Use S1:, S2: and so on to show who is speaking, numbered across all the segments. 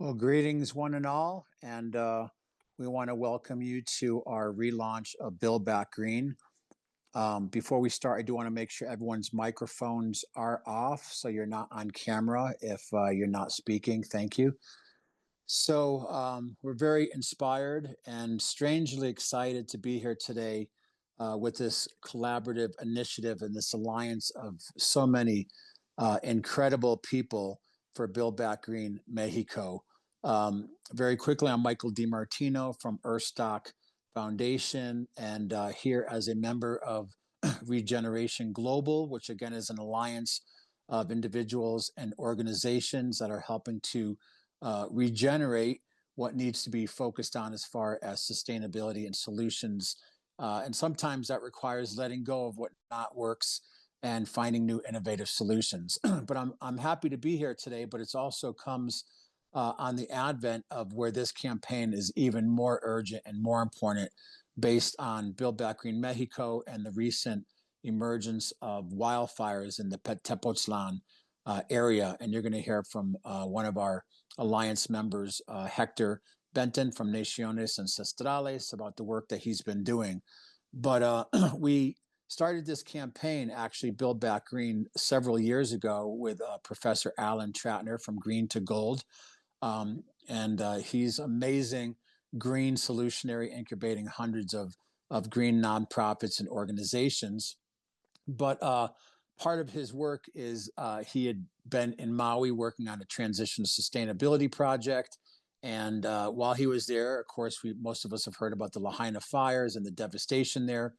S1: Well, greetings, one and all, and we want to welcome you to our relaunch of Build Back Green. Before we start, I do want to make sure everyone's microphones are off, so you're not on camera if you're not speaking. Thank you. So we're very inspired and strangely excited to be here today with this collaborative initiative and this alliance of so many incredible people for Build Back Green Mexico. Very quickly, I'm Michael DiMartino from Earthstock Foundation, and here as a member of Regeneration Global, which again is an alliance of individuals and organizations that are helping to regenerate what needs to be focused on as far as sustainability and solutions. And sometimes that requires letting go of what not works and finding new innovative solutions. But I'm happy to be here today, but it's also comes on the advent of where this campaign is even more urgent and more important based on Build Back Green Mexico and the recent emergence of wildfires in the Tepoztlan area. And you're going to hear from one of our alliance members, Hector Benton from Naciones Ancestrales, about the work that he's been doing. But we started this campaign, actually, Build Back Green, several years ago with Professor Alan Tratner from Green to Gold. And he's amazing green solutionary, incubating hundreds of green nonprofits and organizations. But part of his work is he had been in Maui working on a transition to sustainability project. And while he was there, of course, most of us have heard about the Lahaina fires and the devastation there.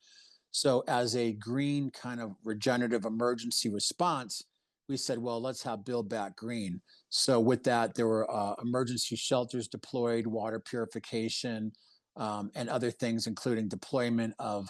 S1: So as a green kind of regenerative emergency response, we said, well, let's have Build Back Green. So with that, there were emergency shelters deployed, water purification, and other things, including deployment of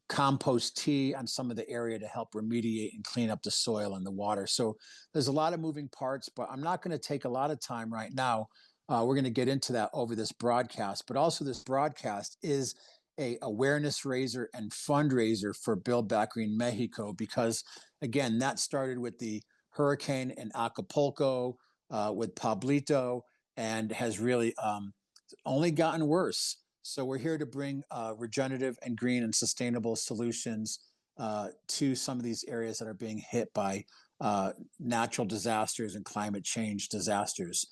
S1: compost tea on some of the area to help remediate and clean up the soil and the water. So there's a lot of moving parts, but I'm not going to take a lot of time right now. We're going to get into that over this broadcast, but also this broadcast is a awareness raiser and fundraiser for Build Back Green Mexico, because again, that started with the hurricane in Acapulco with Pablito and has really only gotten worse. So we're here to bring regenerative and green and sustainable solutions to some of these areas that are being hit by natural disasters and climate change disasters.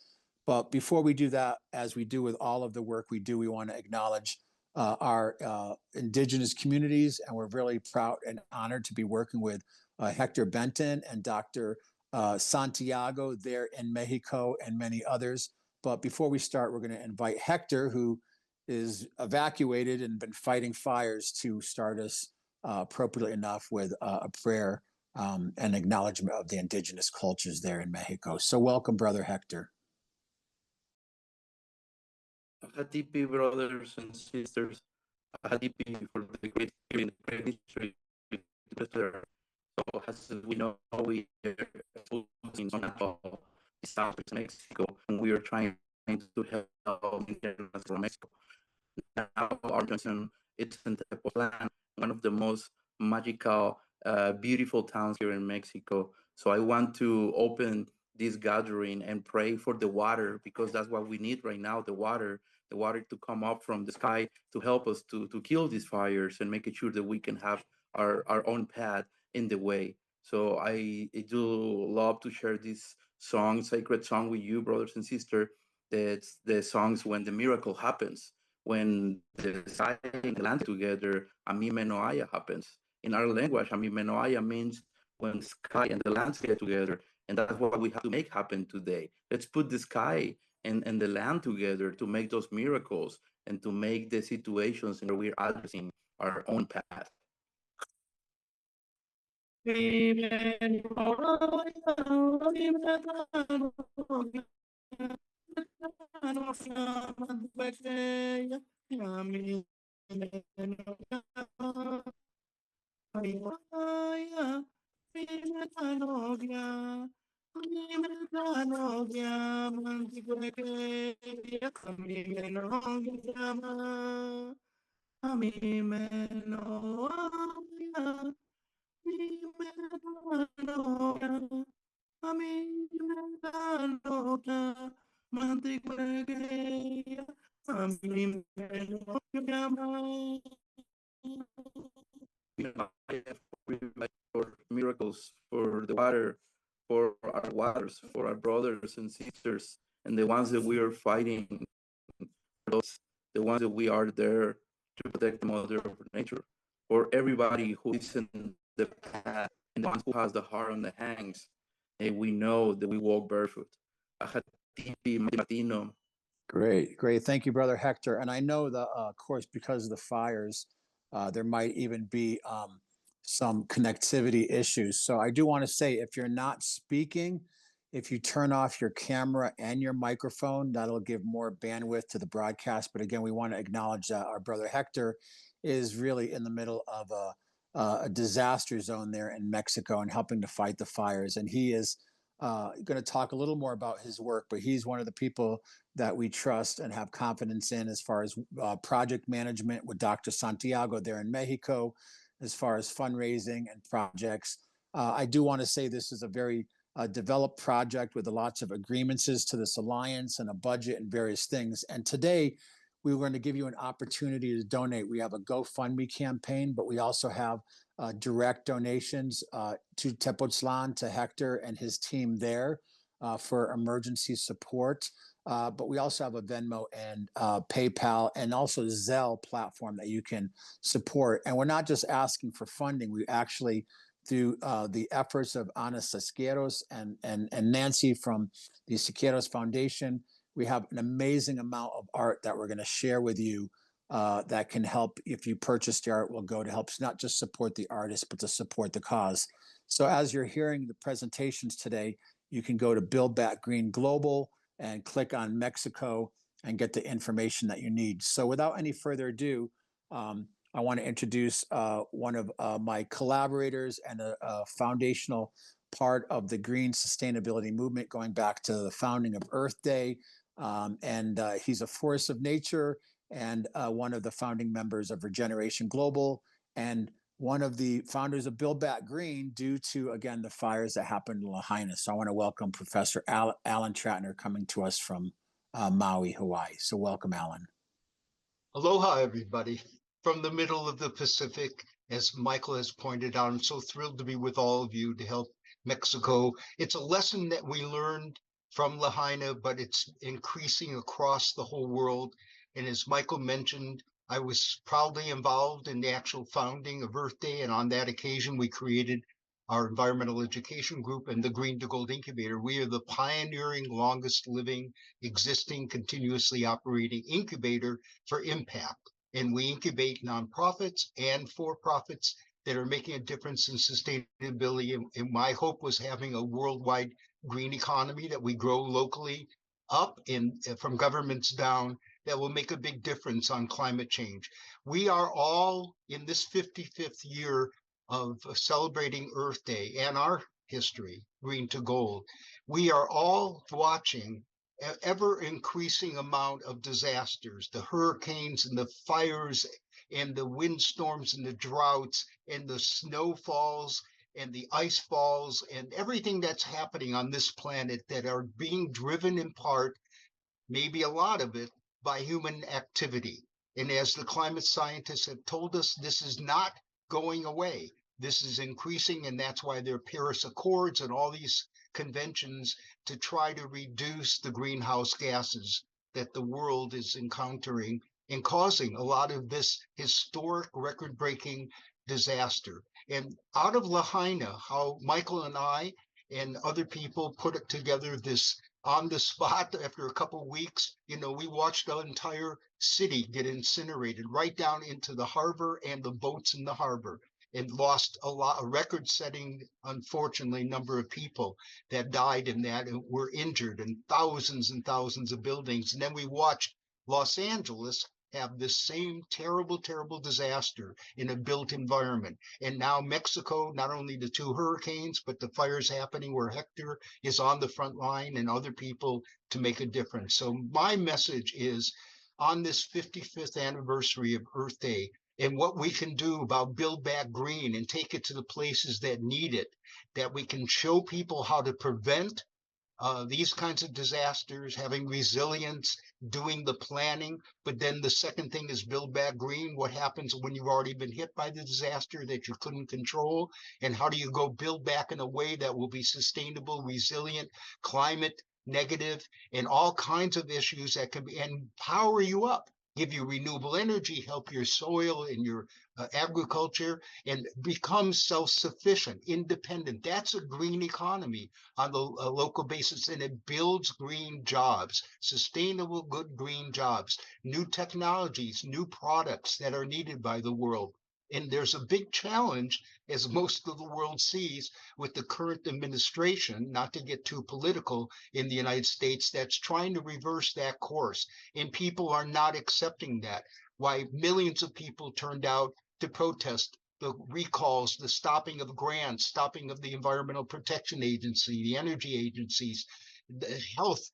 S1: But before we do that, as we do with all of the work we do, we want to acknowledge our indigenous communities, and we're really proud and honored to be working with Hector Benton and Dr. Santiago there in Mexico and many others. But before we start, we're going to invite Hector, who is evacuated and been fighting fires, to start us appropriately enough with a prayer and acknowledgement of the indigenous cultures there in Mexico. So welcome, Brother Hector.
S2: Hatipi, brothers and sisters, Hatipi for the great history. So as we know, we are focusing on South Mexico, and we are trying to help from Mexico. Now our concern is in Tepoztlan, one of the most magical, beautiful towns here in Mexico. So I want to open this gathering and pray for the water, because that's what we need right now, the water to come up from the sky to help us to kill these fires and make sure that we can have our own path in the way. So I do love to share this song, sacred song, with you, brothers and sisters. That's the songs when the miracle happens, when the sky and the land together, Amimenoaya happens. In our language, Amimenoaya means when the sky and the land get together. And that's what we have to make happen today. Let's put the sky and the land together to make those miracles and to make the situations where we're addressing our own path. de Guanagueya, Amim Yama. For miracles, for the water, for our waters, for our brothers and sisters, and the ones that we are fighting, those, the ones that we are there to protect the mother of nature, for everybody who is in the path and the ones who has the heart on the hands, and we know that we walk barefoot. Ajatipi Matino.
S1: Great, great. Thank you, Brother Hector. And I know that, of course, because of the fires, there might even be some connectivity issues. So I do want to say, if you're not speaking, if you turn off your camera and your microphone, that'll give more bandwidth to the broadcast. But again, we want to acknowledge that our brother Hector is really in the middle of a disaster zone there in Mexico and helping to fight the fires. And he is going to talk a little more about his work, but he's one of the people that we trust and have confidence in as far as project management with Dr. Santiago there in Mexico, as far as fundraising and projects. I do want to say this is a very developed project with lots of agreements to this alliance and a budget and various things. And today, we were going to give you an opportunity to donate. We have a GoFundMe campaign, but we also have direct donations to Tepoztlan, to Hector and his team there for emergency support. But we also have a Venmo and PayPal and also Zelle platform that you can support. And we're not just asking for funding. We actually, through the efforts of Ana Sisqueiros and Nancy from the Siqueiros Foundation, we have an amazing amount of art that we're going to share with you that can help. If you purchase the art, will go to help not just support the artist, but to support the cause. So as you're hearing the presentations today, you can go to Build Back Green Global and click on Mexico and get the information that you need. So without any further ado, I want to introduce one of my collaborators and a foundational part of the green sustainability movement going back to the founding of Earth Day. He's a force of nature and one of the founding members of Regeneration Global and one of the founders of Build Back Green due to, again, the fires that happened in Lahaina. So I want to welcome Professor Alan Trantner coming to us from Maui, Hawaii. So welcome, Alan.
S3: Aloha, everybody. From the middle of the Pacific, as Michael has pointed out, I'm so thrilled to be with all of you to help Mexico. It's a lesson that we learned from Lahaina, but it's increasing across the whole world. And as Michael mentioned, I was proudly involved in the actual founding of Earth Day. And on that occasion, we created our environmental education group and the Green to Gold Incubator. We are the pioneering, longest living, existing, continuously operating incubator for impact. And we incubate nonprofits and for-profits that are making a difference in sustainability. And my hope was having a worldwide green economy that we grow locally up and from governments down that will make a big difference on climate change. We are all in this 55th year of celebrating Earth Day and our history, Green to Gold. We are all watching ever increasing amount of disasters, the hurricanes and the fires and the windstorms and the droughts and the snowfalls and the ice falls and everything that's happening on this planet that are being driven in part, maybe a lot of it, by human activity. And as the climate scientists have told us, this is not going away. This is increasing, and that's why there are Paris Accords and all these conventions to try to reduce the greenhouse gases that the world is encountering and causing a lot of this historic record-breaking disaster. And out of Lahaina, how Michael and I and other people put it together this on the spot after a couple of weeks, we watched the entire city get incinerated right down into the harbor and the boats in the harbor, and lost a record-setting, unfortunately, number of people that died in that and were injured, and thousands of buildings. And then we watched Los Angeles have this same terrible, terrible disaster in a built environment. And now Mexico, not only the two hurricanes, but the fires happening where Hector is on the front line and other people to make a difference. So my message is, on this 55th anniversary of Earth Day, and what we can do about Build Back Green and take it to the places that need it, that we can show people how to prevent these kinds of disasters, having resilience, doing the planning. But then the second thing is Build Back Green. What happens when you've already been hit by the disaster that you couldn't control? And how do you go build back in a way that will be sustainable, resilient, climate negative, and all kinds of issues that can be and power you up, give you renewable energy, help your soil and your agriculture, and become self-sufficient, independent. That's a green economy on the local basis, and it builds green jobs, sustainable, good green jobs, new technologies, new products that are needed by the world. And there's a big challenge, as most of the world sees, with the current administration, not to get too political, in the United States, that's trying to reverse that course. And people are not accepting that. Why millions of people turned out to protest the recalls, the stopping of grants, stopping of the Environmental Protection Agency, the energy agencies, the health,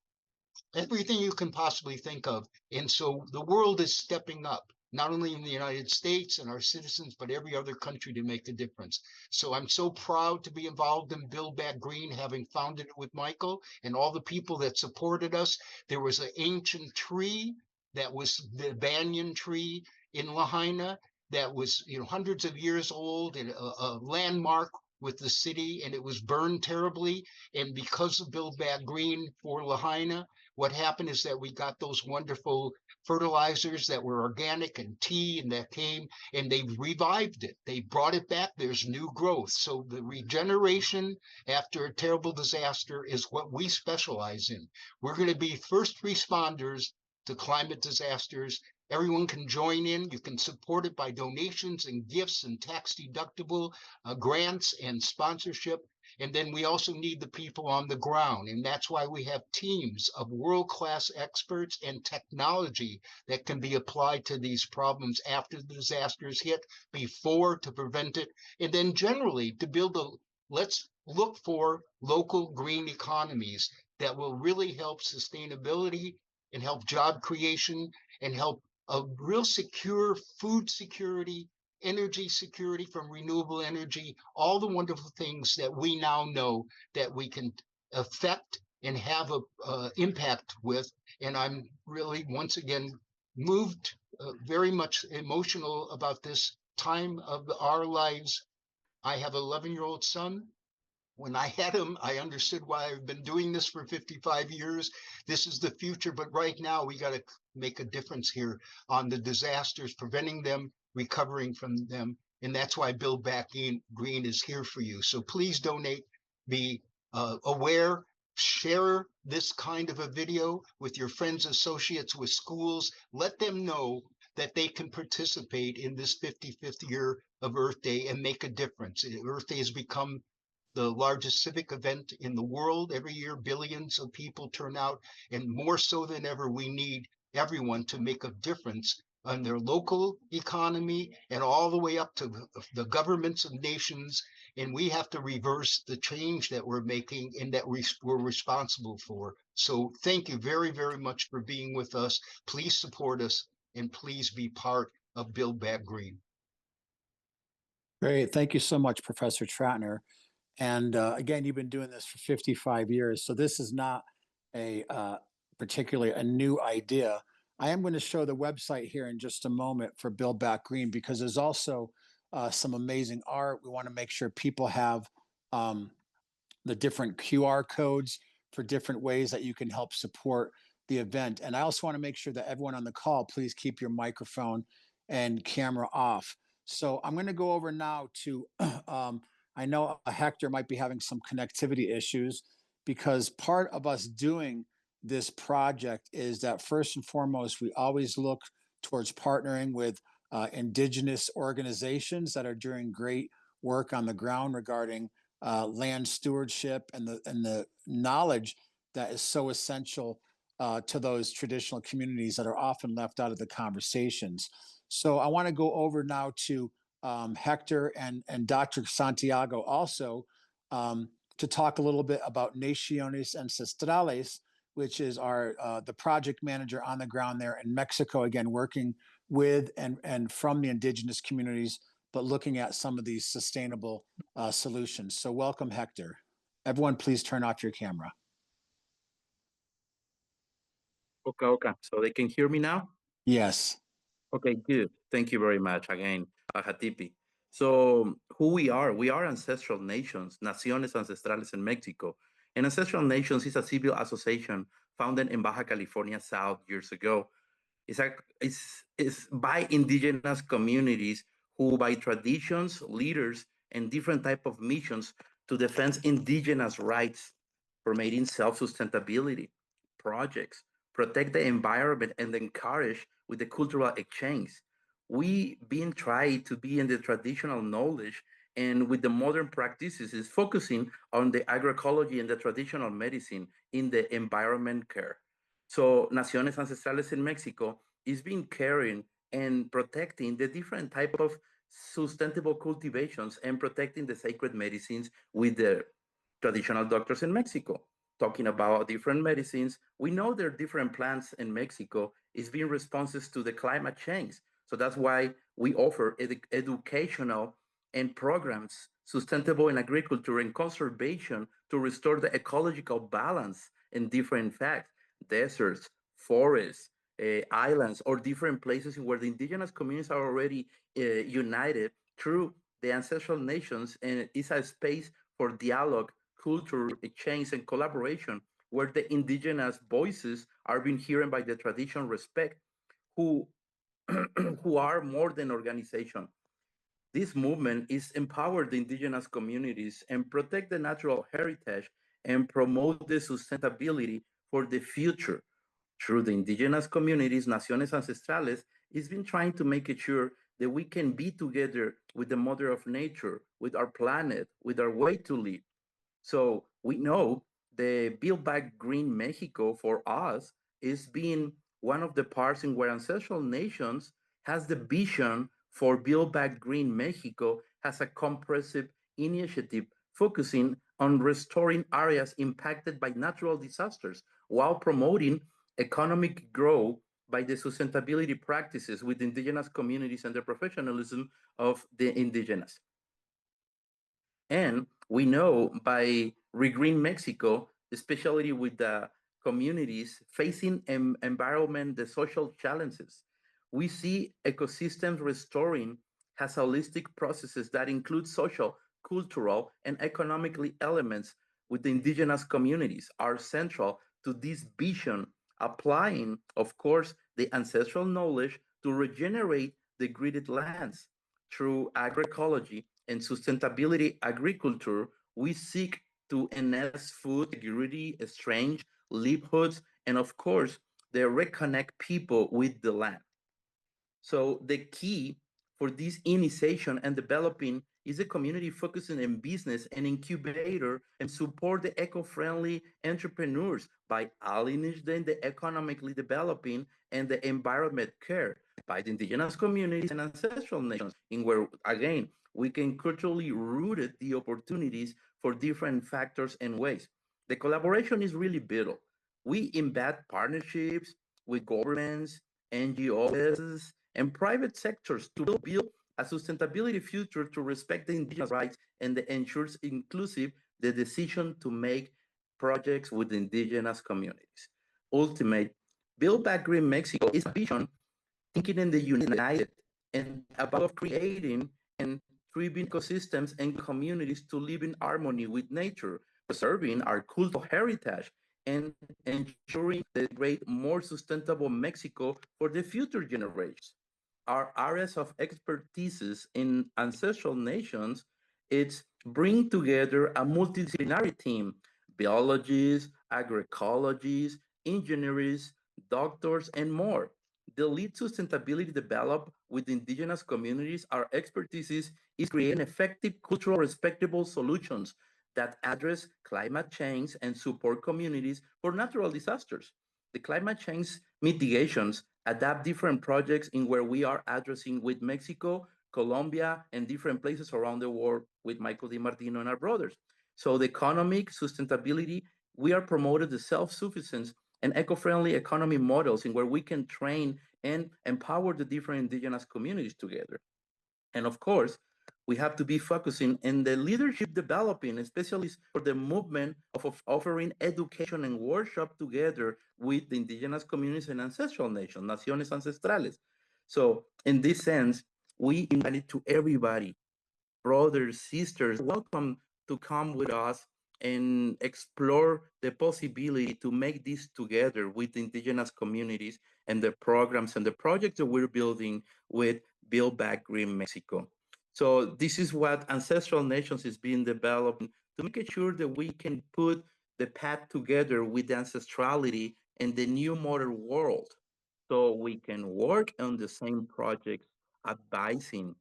S3: everything you can possibly think of. And so the world is stepping up, not only in the United States and our citizens, but every other country to make a difference. So I'm so proud to be involved in Build Back Green, having founded it with Michael and all the people that supported us. There was an ancient tree that was the banyan tree in Lahaina that was, hundreds of years old, and a landmark with the city, and it was burned terribly. And because of Build Back Green for Lahaina, what happened is that we got those wonderful fertilizers that were organic and tea, and that came, and they revived it. They brought it back. There's new growth. So the regeneration after a terrible disaster is what we specialize in. We're going to be first responders to climate disasters. Everyone can join in. You can support it by donations and gifts and tax deductible grants and sponsorship. And then we also need the people on the ground. And that's why we have teams of world-class experts and technology that can be applied to these problems after the disasters hit, before, to prevent it. And then generally to build let's look for local green economies that will really help sustainability and help job creation and help a real secure food security, energy security from renewable energy, all the wonderful things that we now know that we can affect and have a impact with. And I'm really, once again, moved, very much emotional about this time of our lives. I have an 11-year-old son. When I had him, I understood why I've been doing this for 55 years. This is the future, but right now we got to make a difference here on the disasters, preventing them, recovering from them. And that's why Build Back Green is here for you. So please donate, be aware, share this kind of a video with your friends, associates, with schools. Let them know that they can participate in this 55th year of Earth Day and make a difference. Earth Day has become the largest civic event in the world. Every year, billions of people turn out, and more so than ever, we need everyone to make a difference on their local economy and all the way up to the governments of nations. And we have to reverse the change that we're making and that we're responsible for. So thank you very, very much for being with us. Please support us, and please be part of Build Back Green.
S1: Great. Thank you so much, Professor Tratner. And again, you've been doing this for 55 years, so this is not a particularly a new idea. I am going to show the website here in just a moment for Build Back Green, because there's also some amazing art. We want to make sure people have the different QR codes for different ways that you can help support the event. And I also want to make sure that everyone on the call, please keep your microphone and camera off. So I'm going to go over now to I know Hector might be having some connectivity issues, because part of us doing this project is that first and foremost, we always look towards partnering with indigenous organizations that are doing great work on the ground regarding land stewardship and the knowledge that is so essential to those traditional communities that are often left out of the conversations. So I want to go over now to Hector and Dr. Santiago also to talk a little bit about Naciones Ancestrales, which is our the project manager on the ground there in Mexico, again, working with and from the indigenous communities, but looking at some of these sustainable solutions. So welcome, Hector. Everyone, please turn off your camera.
S2: Okay, okay. So they can hear me now?
S1: Yes.
S2: Okay, good. Thank you very much again, Hatipi. So, who we are ancestral nations, Naciones Ancestrales in Mexico. And Ancestral Nations is a civil association founded in Baja California South years ago. It's by indigenous communities who, by traditions, leaders, and different type of missions to defend indigenous rights, promoting self-sustainability projects, protect the environment, and encourage with the cultural exchange. We been trying to be in the traditional knowledge and with the modern practices is focusing on the agroecology and the traditional medicine in the environment care. So Naciones Ancestrales in Mexico is being caring and protecting the different type of sustainable cultivations and protecting the sacred medicines with the traditional doctors in Mexico. Talking about different medicines, we know there are different plants in Mexico is being responses to the climate change. So that's why we offer educational and programs sustainable in agriculture and conservation to restore the ecological balance in different facts, deserts, forests, islands, or different places where the indigenous communities are already united through the ancestral nations, and it's a space for dialogue, culture exchange, and collaboration where the indigenous voices are being heard by the tradition respect who who are more than organization. This movement is empower the indigenous communities and protect the natural heritage and promote the sustainability for the future. Through the indigenous communities, Naciones Ancestrales has been trying to make it sure that we can be together with the mother of nature, with our planet, with our way to live. So we know the Build Back Green Mexico for us is being one of the parts in where ancestral nations has the vision for Build Back Green Mexico has a comprehensive initiative focusing on restoring areas impacted by natural disasters while promoting economic growth by the sustainability practices with indigenous communities and the professionalism of the indigenous. And we know by Regreen Mexico, especially with the communities facing environment, the social challenges, we see ecosystems restoring has holistic processes that include social, cultural, and economically elements with the indigenous communities are central to this vision, applying, of course, the ancestral knowledge to regenerate degraded lands through agroecology and sustainability agriculture. We seek to enhance food security, strength, livelihoods, and of course, they reconnect people with the land. So the key for this initiation and developing is a community focusing on business and incubator and support the eco-friendly entrepreneurs by alienating the economically developing and the environment care by the indigenous communities and ancestral nations, in where again we can culturally rooted the opportunities for different factors and ways. The collaboration is really vital. We embed partnerships with governments, NGOs, and private sectors to build a sustainability future to respect the indigenous rights and ensures inclusive the decision to make projects with indigenous communities. Ultimate, Build Back Green Mexico is a vision thinking in the united and about creating and thriving ecosystems and communities to live in harmony with nature, preserving our cultural heritage and ensuring the great, more sustainable Mexico for the future generations. Our areas of expertise in ancestral nations, it's bring together a multidisciplinary team, biologists, agroecologists, engineers, doctors, and more. The lead sustainability developed with indigenous communities, our expertise is creating effective, cultural, respectable solutions that address climate change and support communities for natural disasters. The climate change mitigations adapt different projects in where we are addressing with Mexico, Colombia, and different places around the world with Michael DiMartino and our brothers. So the economic sustainability, we are promoted the self-sufficiency and eco-friendly economy models in where we can train and empower the different indigenous communities together. And of course, we have to be focusing in the leadership developing, especially for the movement of offering education and workshop together with the indigenous communities and ancestral nations, naciones ancestrales. So in this sense, we invited to everybody, brothers, sisters, welcome to come with us and explore the possibility to make this together with the indigenous communities and the programs and the projects that we're building with Build Back Green Mexico. So this is what Ancestral Nations is being developed to make sure that we can put the path together with the ancestrality and the new modern world, so we can work on the same projects, advising,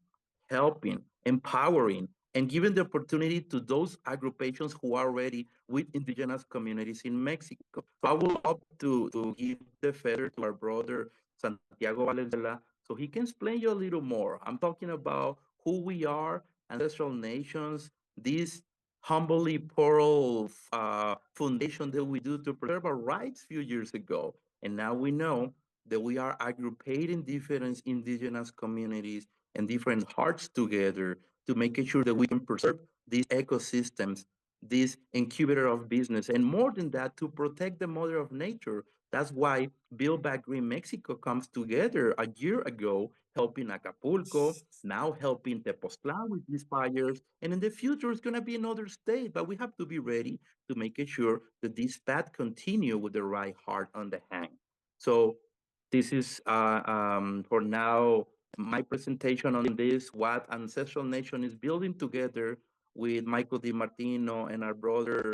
S2: helping, empowering, and giving the opportunity to those agrupations who are already with indigenous communities in Mexico. So I would love to give the feather to our brother Santiago Valenzuela so he can explain you a little more. I'm talking about who we are, ancestral nations, this humbly plural foundation that we do to preserve our rights a few years ago. And now we know that we are aggregating different indigenous communities and different hearts together to make sure that we can preserve these ecosystems, this incubator of business, and more than that, to protect the mother of nature. That's why Build Back Green Mexico comes together a year ago, helping Acapulco, now helping Tepoztlan with these fires, and in the future it's going to be another state. But we have to be ready to make sure that this path continue with the right heart on the hand. So this is for now my presentation on this, what Ancestral Nation is building together with Michael DiMartino and our brother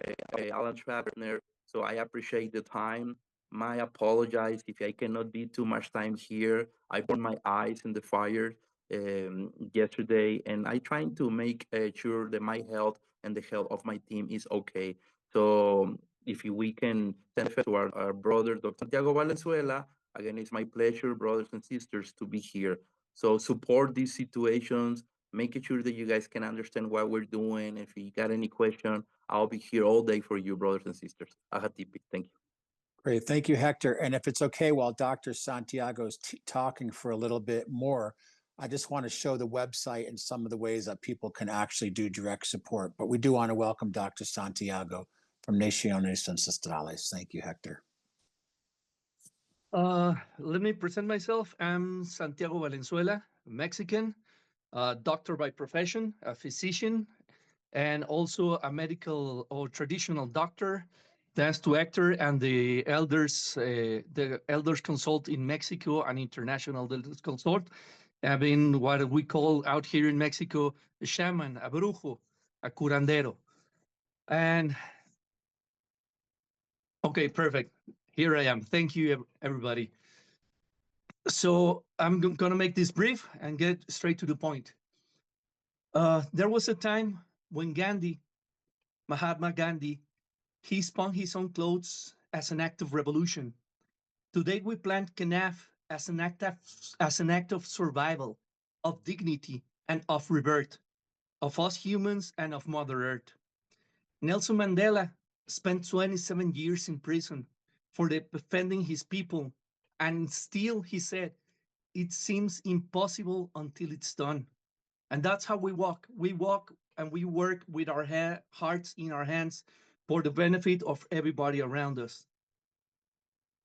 S2: Alan Schwartner. So I appreciate the time. My apologize if I cannot be too much time here. I put my eyes in the fire yesterday, and I trying to make sure that my health and the health of my team is okay. So if we can send it to our brother, Dr. Santiago Valenzuela, again, it's my pleasure, brothers and sisters, to be here. So support these situations, making sure that you guys can understand what we're doing. If you got any question, I'll be here all day for you, brothers and sisters. Ahatipi, thank you.
S1: Great. Thank you, Hector. And if it's okay, while Dr. Santiago is talking for a little bit more, I just want to show the website and some of the ways that people can actually do direct support. But we do want to welcome Dr. Santiago from Naciones Ancestrales. Thank you, Hector.
S4: Let me present myself. I'm Santiago Valenzuela, Mexican, doctor by profession, a physician, and also a medical or traditional doctor. Thanks to Hector and the elders consult in Mexico and international elders consult. I've been what we call out here in Mexico a shaman, a brujo, a curandero. And okay, perfect. Here I am. Thank you, everybody. So I'm going to make this brief and get straight to the point. There was a time when Gandhi, Mahatma Gandhi, he spun his own clothes as an act of revolution. Today we plant kenaf as an act of survival, of dignity, and of rebirth, of us humans and of Mother Earth. Nelson Mandela spent 27 years in prison for defending his people, and still he said, it seems impossible until it's done. And that's how we walk. We walk and we work with our hearts in our hands for the benefit of everybody around us.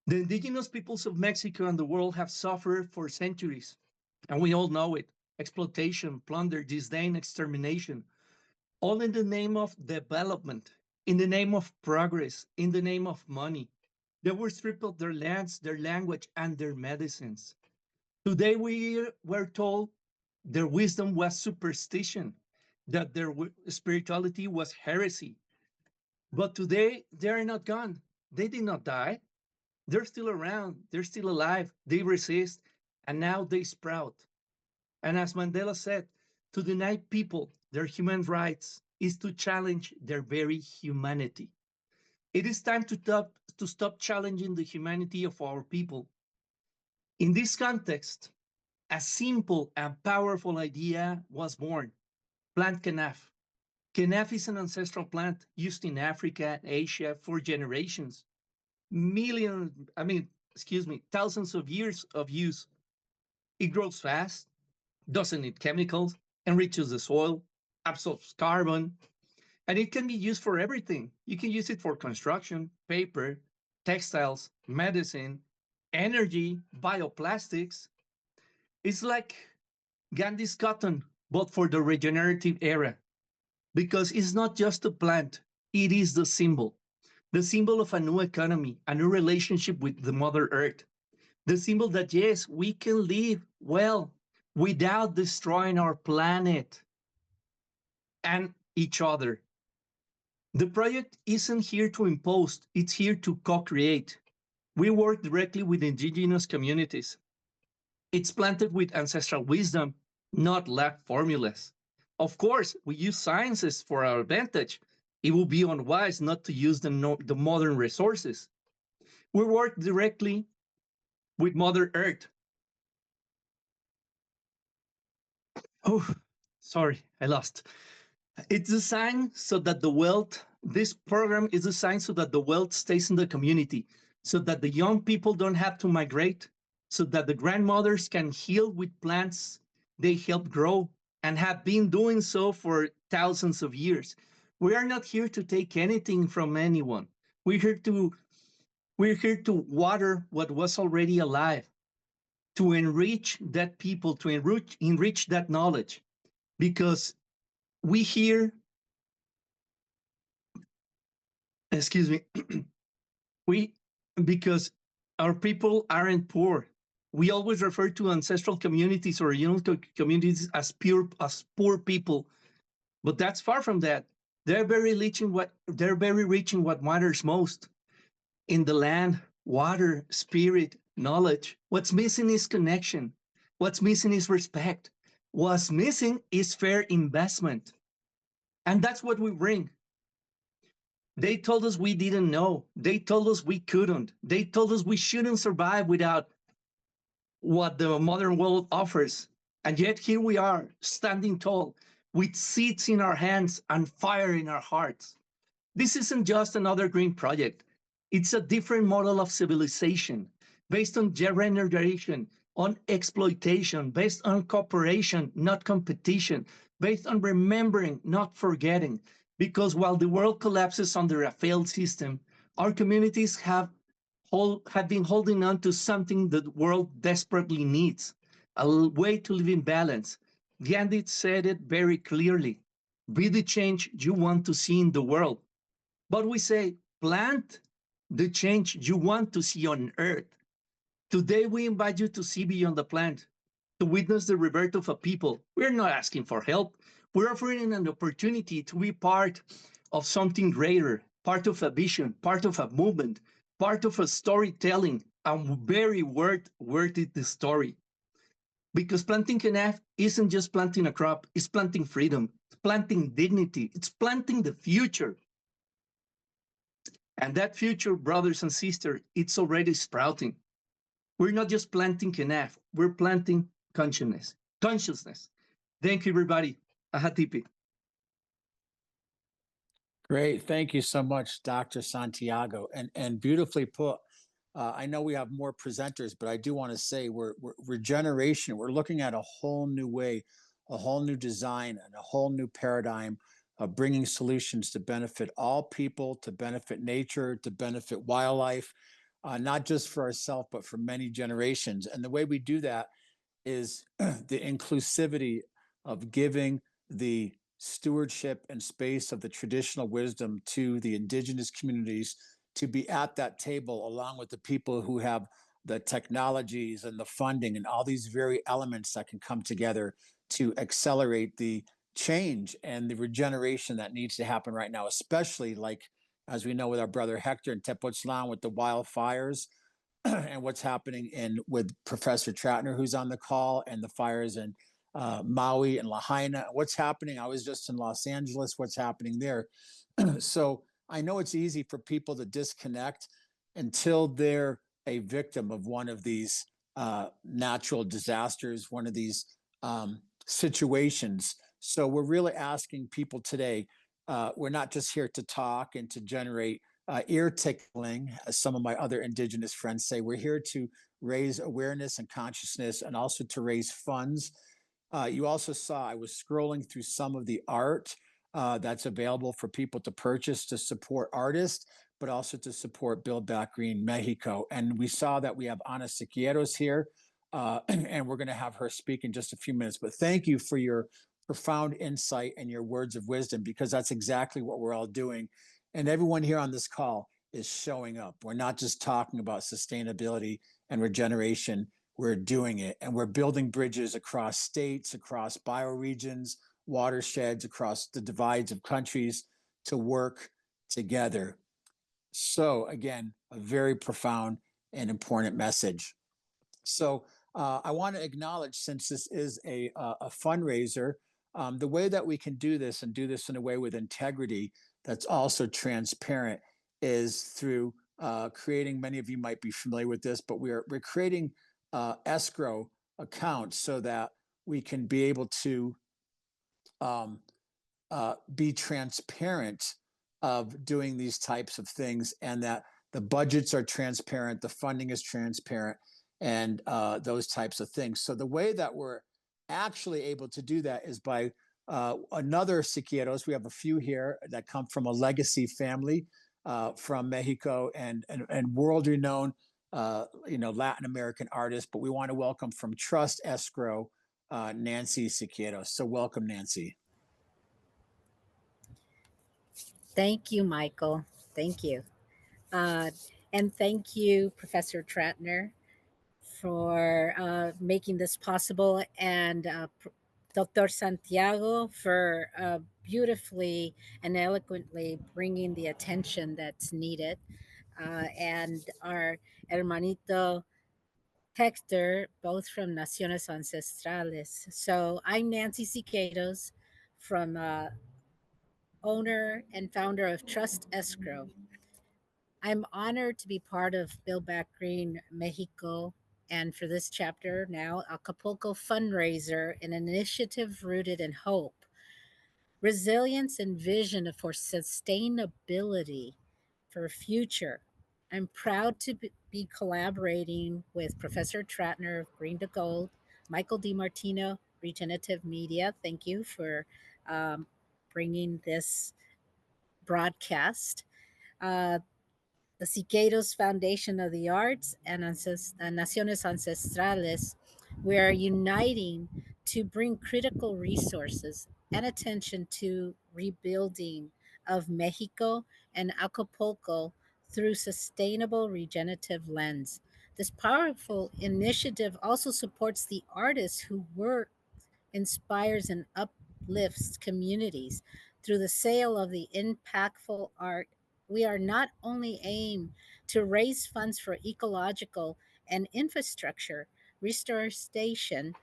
S4: The indigenous peoples of Mexico and the world have suffered for centuries, and we all know it. Exploitation, plunder, disdain, extermination, all in the name of development, in the name of progress, in the name of money. They were stripped of their lands, their language, and their medicines. Today we were told their wisdom was superstition, that their spirituality was heresy. But today they are not gone. They did not die. They're still around. They're still alive. They resist, and now they sprout. And as Mandela said, to deny people their human rights is to challenge their very humanity. It is time to stop challenging the humanity of our people. In this context, a simple and powerful idea was born: plant kenaf. Kenaf is an ancestral plant used in Africa and Asia for generations. Thousands of years of use. It grows fast, doesn't need chemicals, enriches the soil, absorbs carbon, and it can be used for everything. You can use it for construction, paper, textiles, medicine, energy, bioplastics. It's like Gandhi's cotton, but for the regenerative era, because it's not just a plant, it is the symbol of a new economy, a new relationship with the Mother Earth, the symbol that, yes, we can live well without destroying our planet and each other. The project isn't here to impose, it's here to co-create. We work directly with indigenous communities. It's planted with ancestral wisdom, not lab formulas. Of course, we use sciences for our advantage. It would be unwise not to use the modern resources. We work directly with Mother Earth. Oh, sorry, I lost. It's designed so that the wealth, this program is designed so that the wealth stays in the community, so that the young people don't have to migrate, so that the grandmothers can heal with plants they help grow and have been doing so for thousands of years. We are not here to take anything from anyone. We're here to water what was already alive, to enrich that people, to enrich that knowledge, because we here, excuse me, because our people aren't poor. We always refer to ancestral communities or communities as poor people, but that's far from that. They're very rich in what matters most in the land, water, spirit, knowledge. What's missing is connection. What's missing is respect. What's missing is fair investment. And that's what we bring. They told us we didn't know. They told us we couldn't. They told us we shouldn't survive without what the modern world offers. And yet here we are, standing tall, with seeds in our hands and fire in our hearts. This isn't just another green project. It's a different model of civilization based on regeneration, on exploitation, based on cooperation, not competition, based on remembering, not forgetting. Because while the world collapses under a failed system, our communities have been holding on to something that the world desperately needs, a way to live in balance. Gandhi said it very clearly. Be the change you want to see in the world. But we say, plant the change you want to see on Earth. Today, we invite you to see beyond the plant, to witness the rebirth of a people. We're not asking for help. We're offering an opportunity to be part of something greater, part of a vision, part of a movement, part of a storytelling, and very worthy the story. Because planting Kenaf isn't just planting a crop, it's planting freedom, it's planting dignity, it's planting the future. And that future, brothers and sisters, it's already sprouting. We're not just planting Kenaf, we're planting consciousness. Thank you, everybody. Aha tipi.
S1: Great. Thank you so much, Dr. Santiago. And beautifully put. I know we have more presenters, but I do want to say we're regeneration. We're looking at a whole new way, a whole new design, and a whole new paradigm of bringing solutions to benefit all people, to benefit nature, to benefit wildlife, not just for ourselves, but for many generations. And the way we do that is the inclusivity of giving the stewardship and space of the traditional wisdom to the indigenous communities to be at that table along with the people who have the technologies and the funding and all these very elements that can come together to accelerate the change and the regeneration that needs to happen right now, especially like, as we know with our brother Hector in Tepoztlan with the wildfires and what's happening with Professor Tratner, who's on the call, and the fires in Maui and Lahaina. What's happening? I was just in Los Angeles. What's happening there? So I know it's easy for people to disconnect until they're a victim of one of these natural disasters, one of these situations. So we're really asking people today, we're not just here to talk and to generate ear tickling, as some of my other indigenous friends say. We're here to raise awareness and consciousness, and also to raise funds You also saw I was scrolling through some of the art that's available for people to purchase to support artists, but also to support Build Back Green Mexico. And we saw that we have Ana Siqueiros here, and we're going to have her speak in just a few minutes. But thank you for your profound insight and your words of wisdom, because that's exactly what we're all doing. And everyone here on this call is showing up. We're not just talking about sustainability and regeneration, we're doing it. And we're building bridges across states, across bioregions, watersheds, across the divides of countries to work together. So, again, a very profound and important message. So, I want to acknowledge, since this is a fundraiser, the way that we can do this and do this in a way with integrity that's also transparent is through creating. Many of you might be familiar with this, but we're creating escrow accounts so that we can be able to um, be transparent of doing these types of things, and that the budgets are transparent, the funding is transparent, and those types of things. So the way that we're actually able to do that is by another Siqueiros. We have a few here that come from a legacy family from Mexico, and world renowned, Latin American artists. But we want to welcome from Trust Escrow, Nancy Siqueiros. So welcome, Nancy.
S5: Thank you, Michael. Thank you. Uh, and thank you, Professor Tratner, for making this possible, and Dr. Santiago for beautifully and eloquently bringing the attention that's needed, and our hermanito Hector, both from Naciones Ancestrales. So I'm Nancy Siqueiros, from owner and founder of Trust Escrow. I'm honored to be part of Build Back Green Mexico, and for this chapter now, Acapulco fundraiser, an initiative rooted in hope, resilience, and vision for sustainability for future. I'm proud to be collaborating with Professor Tratner of Green to Gold, Michael DiMartino, Regenerative Media. Thank you for bringing this broadcast. Uh, the Siqueiros Foundation of the Arts, and Naciones Ancestrales, we are uniting to bring critical resources and attention to rebuilding of Mexico and Acapulco through sustainable regenerative lens. This powerful initiative also supports the artists who work, inspires, and uplifts communities through the sale of the impactful art. We are not only aim to raise funds for ecological and infrastructure restoration,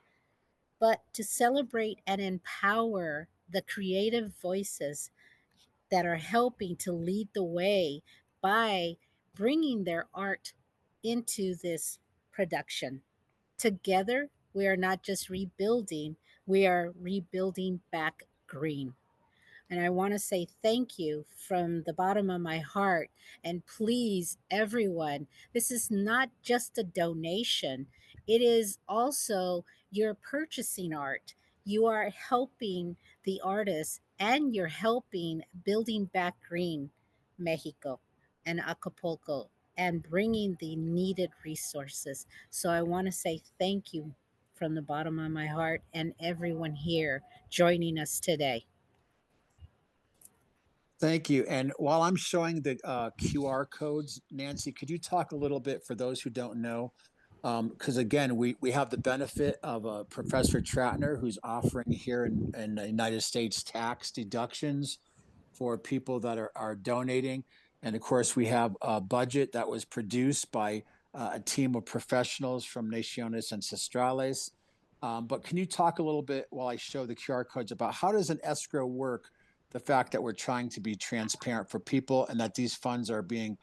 S5: but to celebrate and empower the creative voices that are helping to lead the way by bringing their art into this production. Together, we are not just rebuilding, we are rebuilding back green. And I want to say thank you from the bottom of my heart. And please, everyone, this is not just a donation, it is also you're purchasing art. You are helping the artists, and you're helping building back green Mexico and Acapulco, and bringing the needed resources. So I want to say thank you from the bottom of my heart, and everyone here joining us today.
S1: Thank you. And while I'm showing the QR codes, Nancy, could you talk a little bit for those who don't know? Because again, we have the benefit of Professor Tratner, who's offering here in the United States tax deductions for people that are donating. And of course, we have a budget that was produced by a team of professionals from Naciones Ancestrales. But can you talk a little bit while I show the QR codes about how does an escrow work? The fact that we're trying to be transparent for people, and that these funds are being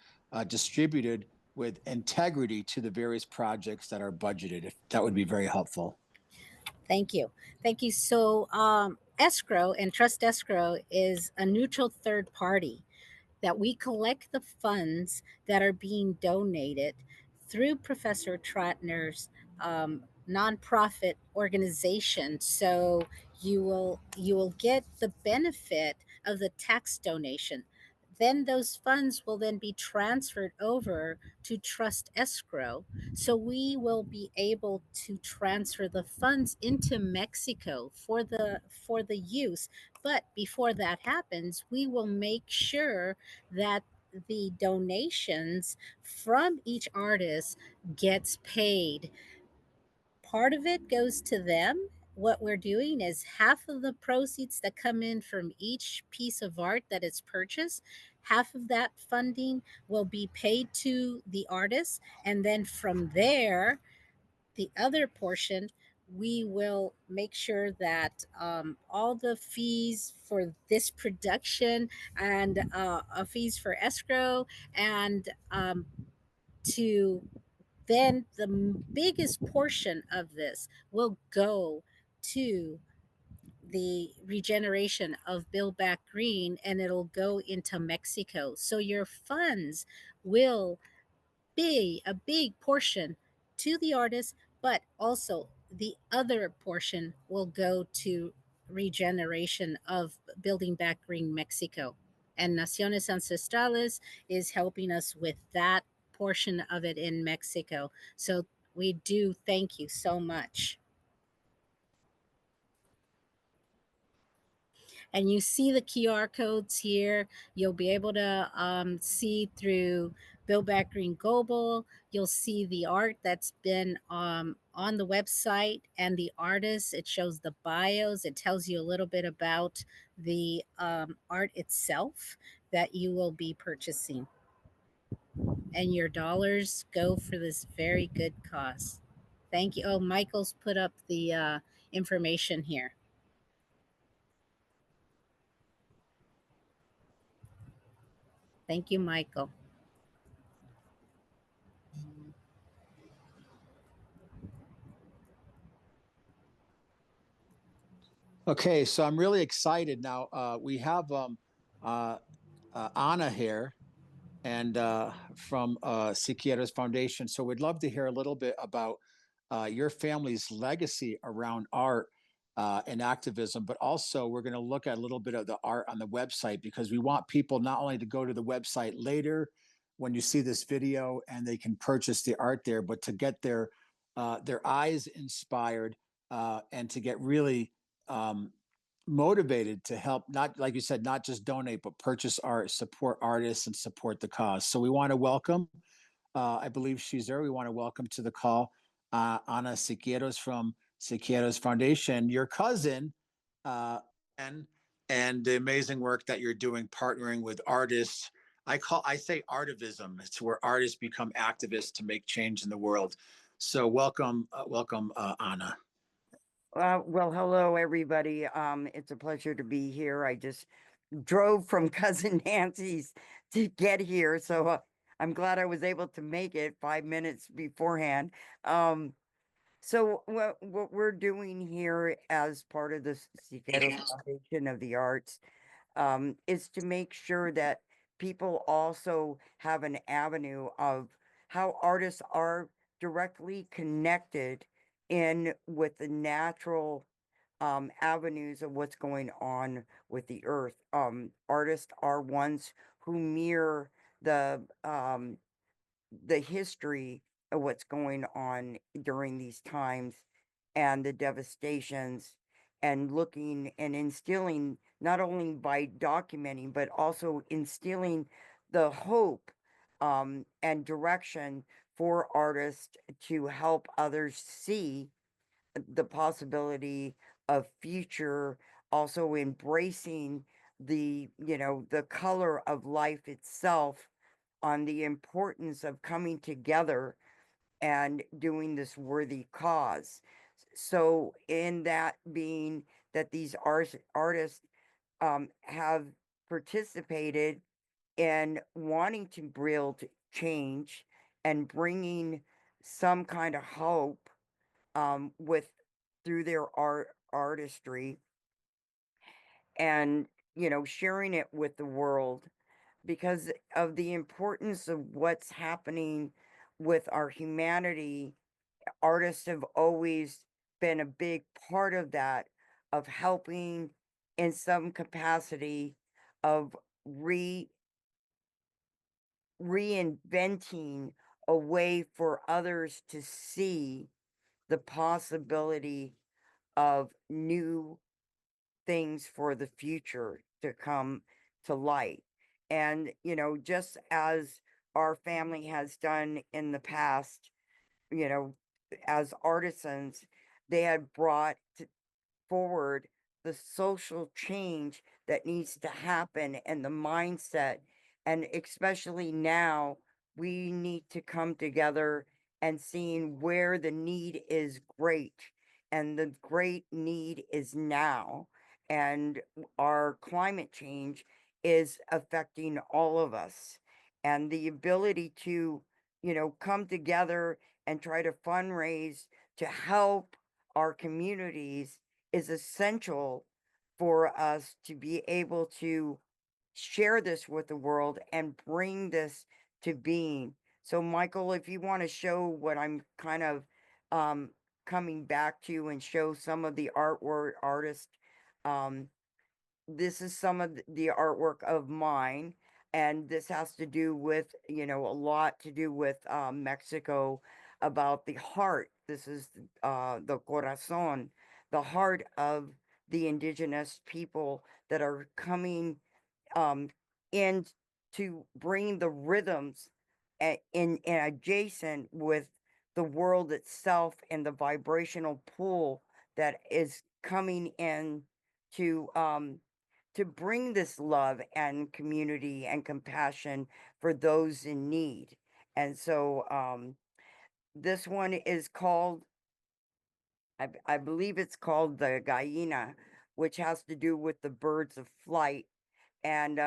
S1: distributed with integrity to the various projects that are budgeted. If that would be very helpful.
S5: Thank you. Thank you. So, escrow and trust escrow is a neutral third party that we collect the funds that are being donated through Professor Tratner's nonprofit organization. So you will get the benefit of the tax donation. Then those funds will then be transferred over to Trust Escrow. So we will be able to transfer the funds into Mexico for the use. But before that happens, we will make sure that the donations from each artist gets paid. Part of it goes to them. What we're doing is half of the proceeds that come in from each piece of art that is purchased, half of that funding will be paid to the artist. And then from there, the other portion, we will make sure that all the fees for this production and fees for escrow and to then the biggest portion of this will go to the regeneration of Build Back Green, and it'll go into Mexico. So your funds will be a big portion to the artist, but also the other portion will go to regeneration of Building Back Green Mexico. And Naciones Ancestrales is helping us with that portion of it in Mexico. So we do thank you so much. And you see the QR codes here. You'll be able to see through Build Back Green Global. You'll see the art that's been on the website and the artists. It shows the bios. It tells you a little bit about the art itself that you will be purchasing. And your dollars go for this very good cause. Thank you. Oh, Michael's put up the information here. Thank you, Michael.
S1: Okay, so I'm really excited now. We have Anna here and from Siqueiros Foundation. So we'd love to hear a little bit about your family's legacy around art and activism, but also we're going to look at a little bit of the art on the website because we want people not only to go to the website later when you see this video and they can purchase the art there, but to get their eyes inspired and to get really motivated to help, not like you said, not just donate, but purchase art, support artists, and support the cause. So we want to welcome, I believe she's there. We want to welcome to the call Ana Siqueiros from Siqueiros Foundation, your cousin, and the amazing work that you're doing, partnering with artists. I say artivism. It's where artists become activists to make change in the world. So welcome, Ana.
S6: Well, hello, everybody. It's a pleasure to be here. I just drove from Cousin Nancy's to get here, so I'm glad I was able to make it 5 minutes beforehand. So what we're doing here as part of the Siqueiros Foundation of the Arts is to make sure that people also have an avenue of how artists are directly connected in with the natural avenues of what's going on with the earth. Artists are ones who mirror the history of what's going on during these times and the devastations, and looking and instilling, not only by documenting but also instilling the hope and direction for artists to help others see the possibility of future, also embracing the color of life itself, on the importance of coming together and doing this worthy cause. So in that being that these artists have participated in wanting to build change and bringing some kind of hope with through their artistry, and sharing it with the world, because of the importance of what's happening with our humanity artists have always been a big part of that, of helping in some capacity of reinventing a way for others to see the possibility of new things for the future to come to light. And, you know, just as our family has done in the past, you know, as artisans, they had brought forward the social change that needs to happen and the mindset. And especially now, we need to come together and seeing where the need is great. And the great need is now. And our climate change is affecting all of us. And the ability to, you know, come together and try to fundraise to help our communities is essential for us to be able to share this with the world and bring this to being. So, Michael, if you want to show what I'm kind of um, coming back to and show some of the artist, um, this is some of the artwork of mine. And this has to do with, you know, a lot to do with Mexico, about the heart. This is the corazon, the heart of the indigenous people that are coming in to bring the rhythms in adjacent with the world itself and the vibrational pull that is coming in to bring this love and community and compassion for those in need. And so this one is called, I believe it's called the Gallina, which has to do with the birds of flight. And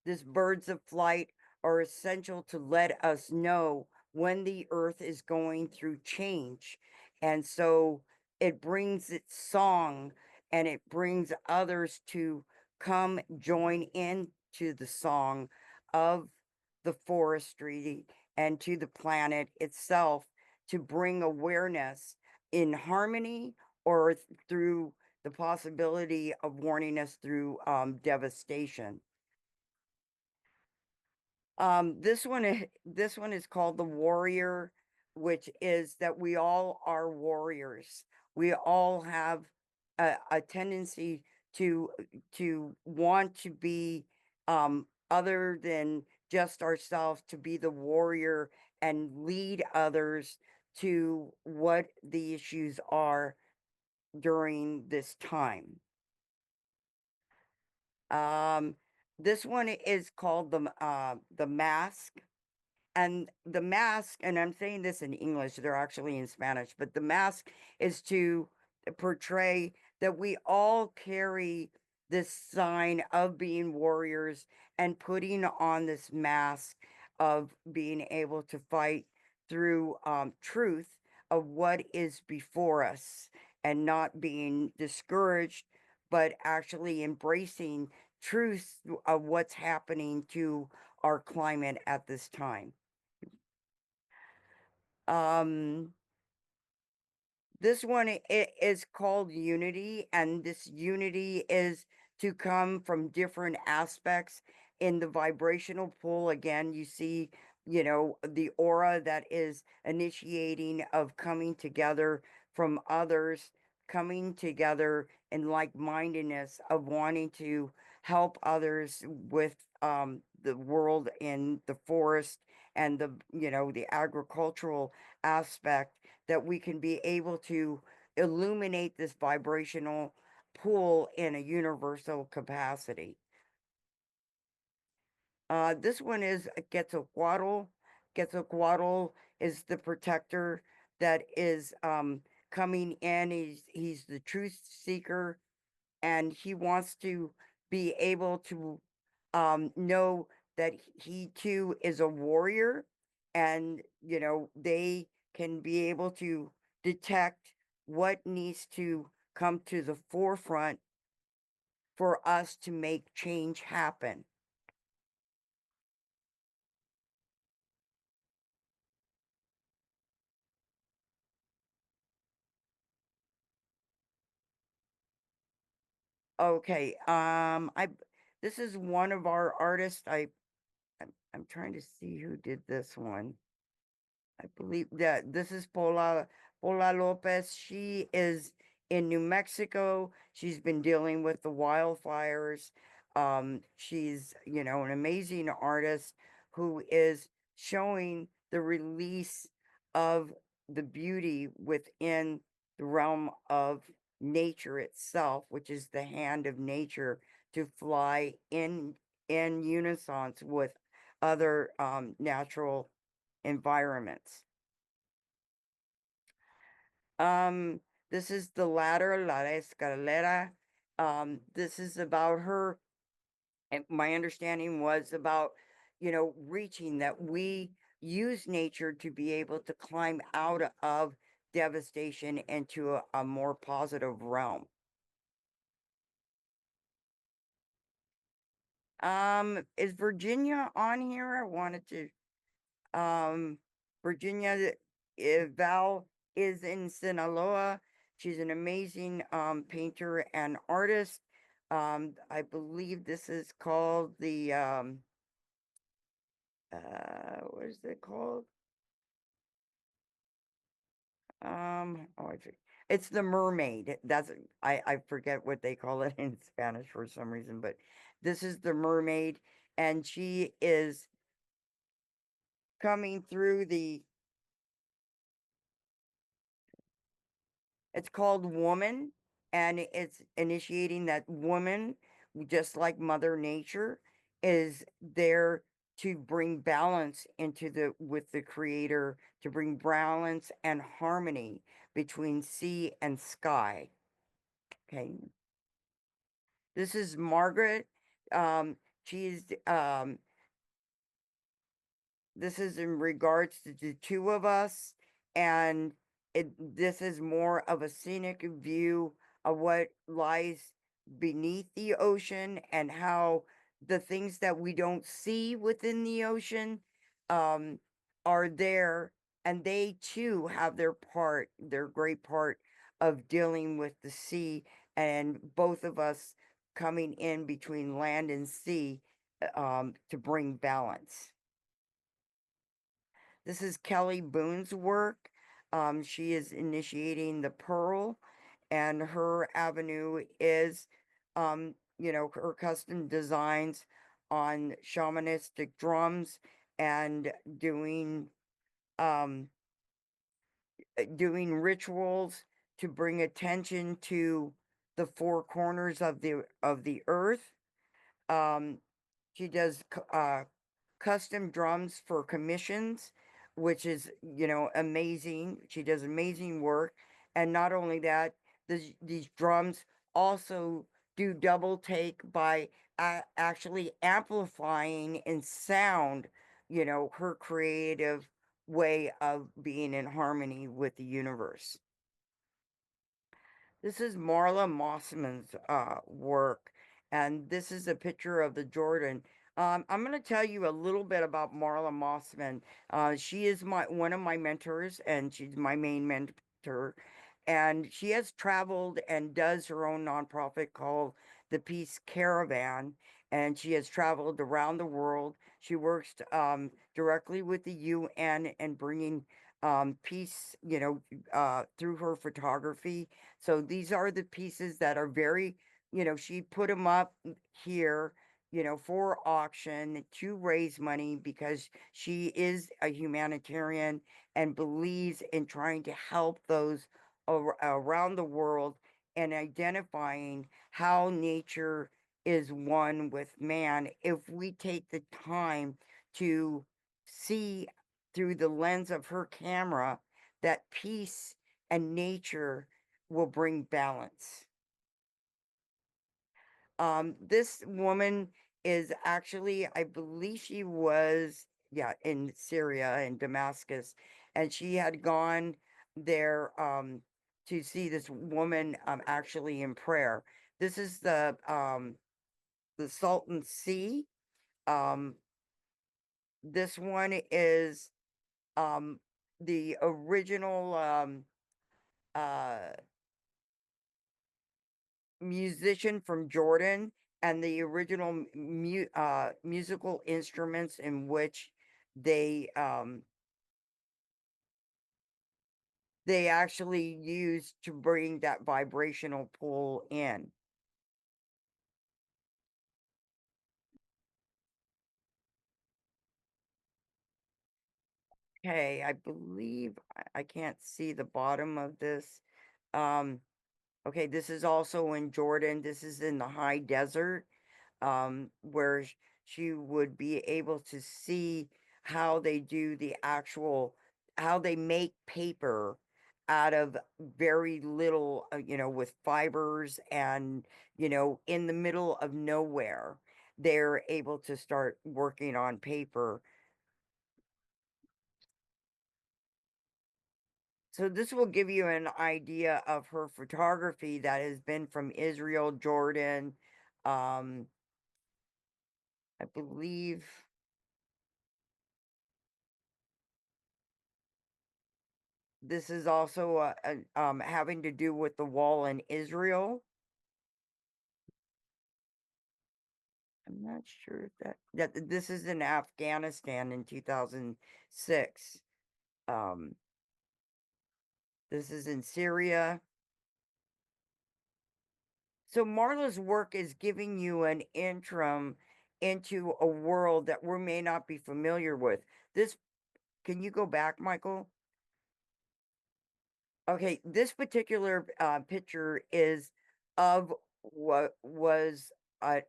S6: these birds of flight are essential to let us know when the earth is going through change. And so it brings its song and it brings others to come join in to the song of the forestry and to the planet itself, to bring awareness in harmony or through the possibility of warning us through devastation. This one is called the warrior, which is that we all are warriors. We all have a tendency to want to be other than just ourselves, to be the warrior and lead others to what the issues are during this time. This one is called the mask. And the mask, and I'm saying this in English, they're actually in Spanish, but the mask is to portray that we all carry this sign of being warriors and putting on this mask of being able to fight through truth of what is before us and not being discouraged, but actually embracing truth of what's happening to our climate at this time. This one is called unity, and this unity is to come from different aspects in the vibrational pull. Again, you see, you know, the aura that is initiating of coming together from others, coming together in like-mindedness of wanting to help others with the world in the forest and the, you know, the agricultural aspect, that we can be able to illuminate this vibrational pool in a universal capacity. This one is Quetzalcoatl. Quetzalcoatl is the protector that is coming in. He's the truth seeker, and he wants to be able to know that he too is a warrior, and you know, they can be able to detect what needs to come to the forefront for us to make change happen. Okay, this is one of our artists. I'm trying to see who did this one. I believe that this is Paula Lopez. She is in New Mexico. She's been dealing with the wildfires. She's, you know, an amazing artist who is showing the release of the beauty within the realm of nature itself, which is the hand of nature to fly in unison with other natural environments. This is the ladder, La Escalera. This is about her, and my understanding was about, you know, reaching that we use nature to be able to climb out of devastation into a more positive realm. Is Virginia on here? I wanted to Virginia Val is in Sinaloa. She's an amazing painter and artist. I believe this is called the what is it called? Oh, it's the mermaid. That's I forget what they call it in Spanish for some reason, but this is the mermaid, and she is coming through the it's called Woman, and it's initiating that woman, just like Mother Nature, is there to bring balance into the with the creator, to bring balance and harmony between sea and sky. Okay. This is Margaret. She's this is in regards to the two of us, and this is more of a scenic view of what lies beneath the ocean and how the things that we don't see within the ocean um are there, and they too have their great part of dealing with the sea, and both of us coming in between land and sea to bring balance. This is Kelly Boone's work. She is initiating the Pearl, and her avenue is, you know, her custom designs on shamanistic drums and um, doing rituals to bring attention to the four corners of the earth. Um, she does custom drums for commissions, which is, you know, amazing. She does amazing work. And not only that, these drums also do double take by actually amplifying in sound, you know, her creative way of being in harmony with the universe. This is Marla Mossman's work, and this is a picture of the Jordan. I'm going to tell you a little bit about Marla Mossman. She is one of my mentors, and she's my main mentor. And she has traveled and does her own nonprofit called the Peace Caravan, and she has traveled around the world. She works directly with the UN and bringing peace, you know, through her photography. So these are the pieces that are very, you know, she put them up here, you know, for auction to raise money because she is a humanitarian and believes in trying to help those around the world and identifying how nature is one with man if we take the time to see through the lens of her camera that peace and nature will bring balance. This woman is actually, I believe she was, yeah, in Syria, in Damascus, and she had gone there to see this woman actually in prayer. This is the Salton Sea. This one is the original musician from Jordan, and the original musical instruments in which they actually used to bring that vibrational pull in. Okay, I believe I can't see the bottom of this. Okay, this is also in Jordan. This is in the high desert, where she would be able to see how they do how they make paper out of very little, with fibers, and, in the middle of nowhere, they're able to start working on paper. So this will give you an idea of her photography that has been from Israel, Jordan. I believe this is also having to do with the wall in Israel. I'm not sure if that this is in Afghanistan in 2006. This is in Syria. So Marla's work is giving you an interim into a world that we may not be familiar with. Can you go back, Michael? Okay, this particular picture is of what was a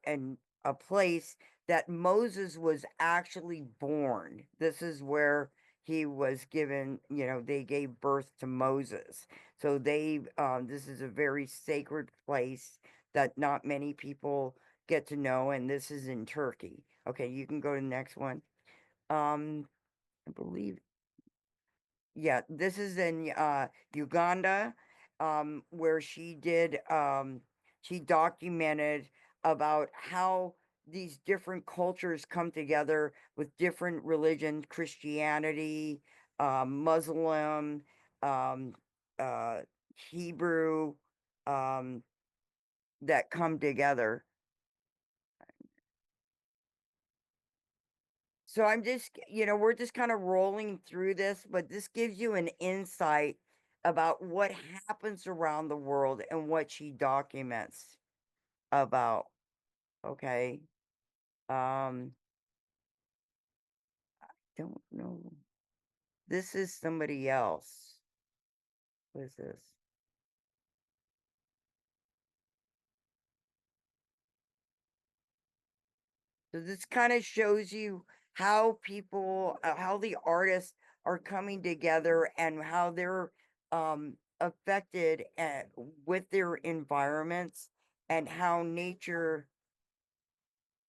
S6: place that Moses was actually born. This is where he was given, they gave birth to Moses. So this is a very sacred place that not many people get to know, and this is in Turkey. Okay, you can go to the next one. I believe, yeah, this is in Uganda, where she documented about how these different cultures come together with different religions, Christianity, Muslim, um, uh, Hebrew, that come together. So I'm just, we're just kind of rolling through this, but this gives you an insight about what happens around the world and what she documents about. Okay. I don't know. This is somebody else. What is this? So this kind of shows you how how the artists are coming together, and how they're affected with their environments, and how nature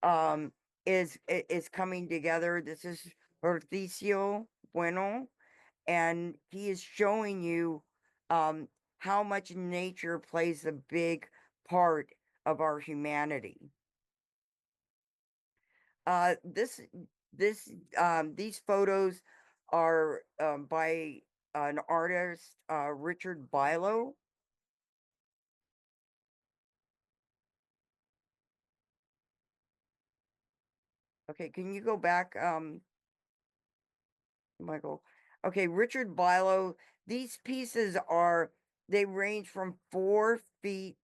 S6: um is coming together. This is Hortencio Bueno, and he is showing you how much nature plays a big part of our humanity. This these photos are by an artist, Richard Bilo. Okay, can you go back, Michael? Okay, Richard Bilo. These pieces they range from 4 feet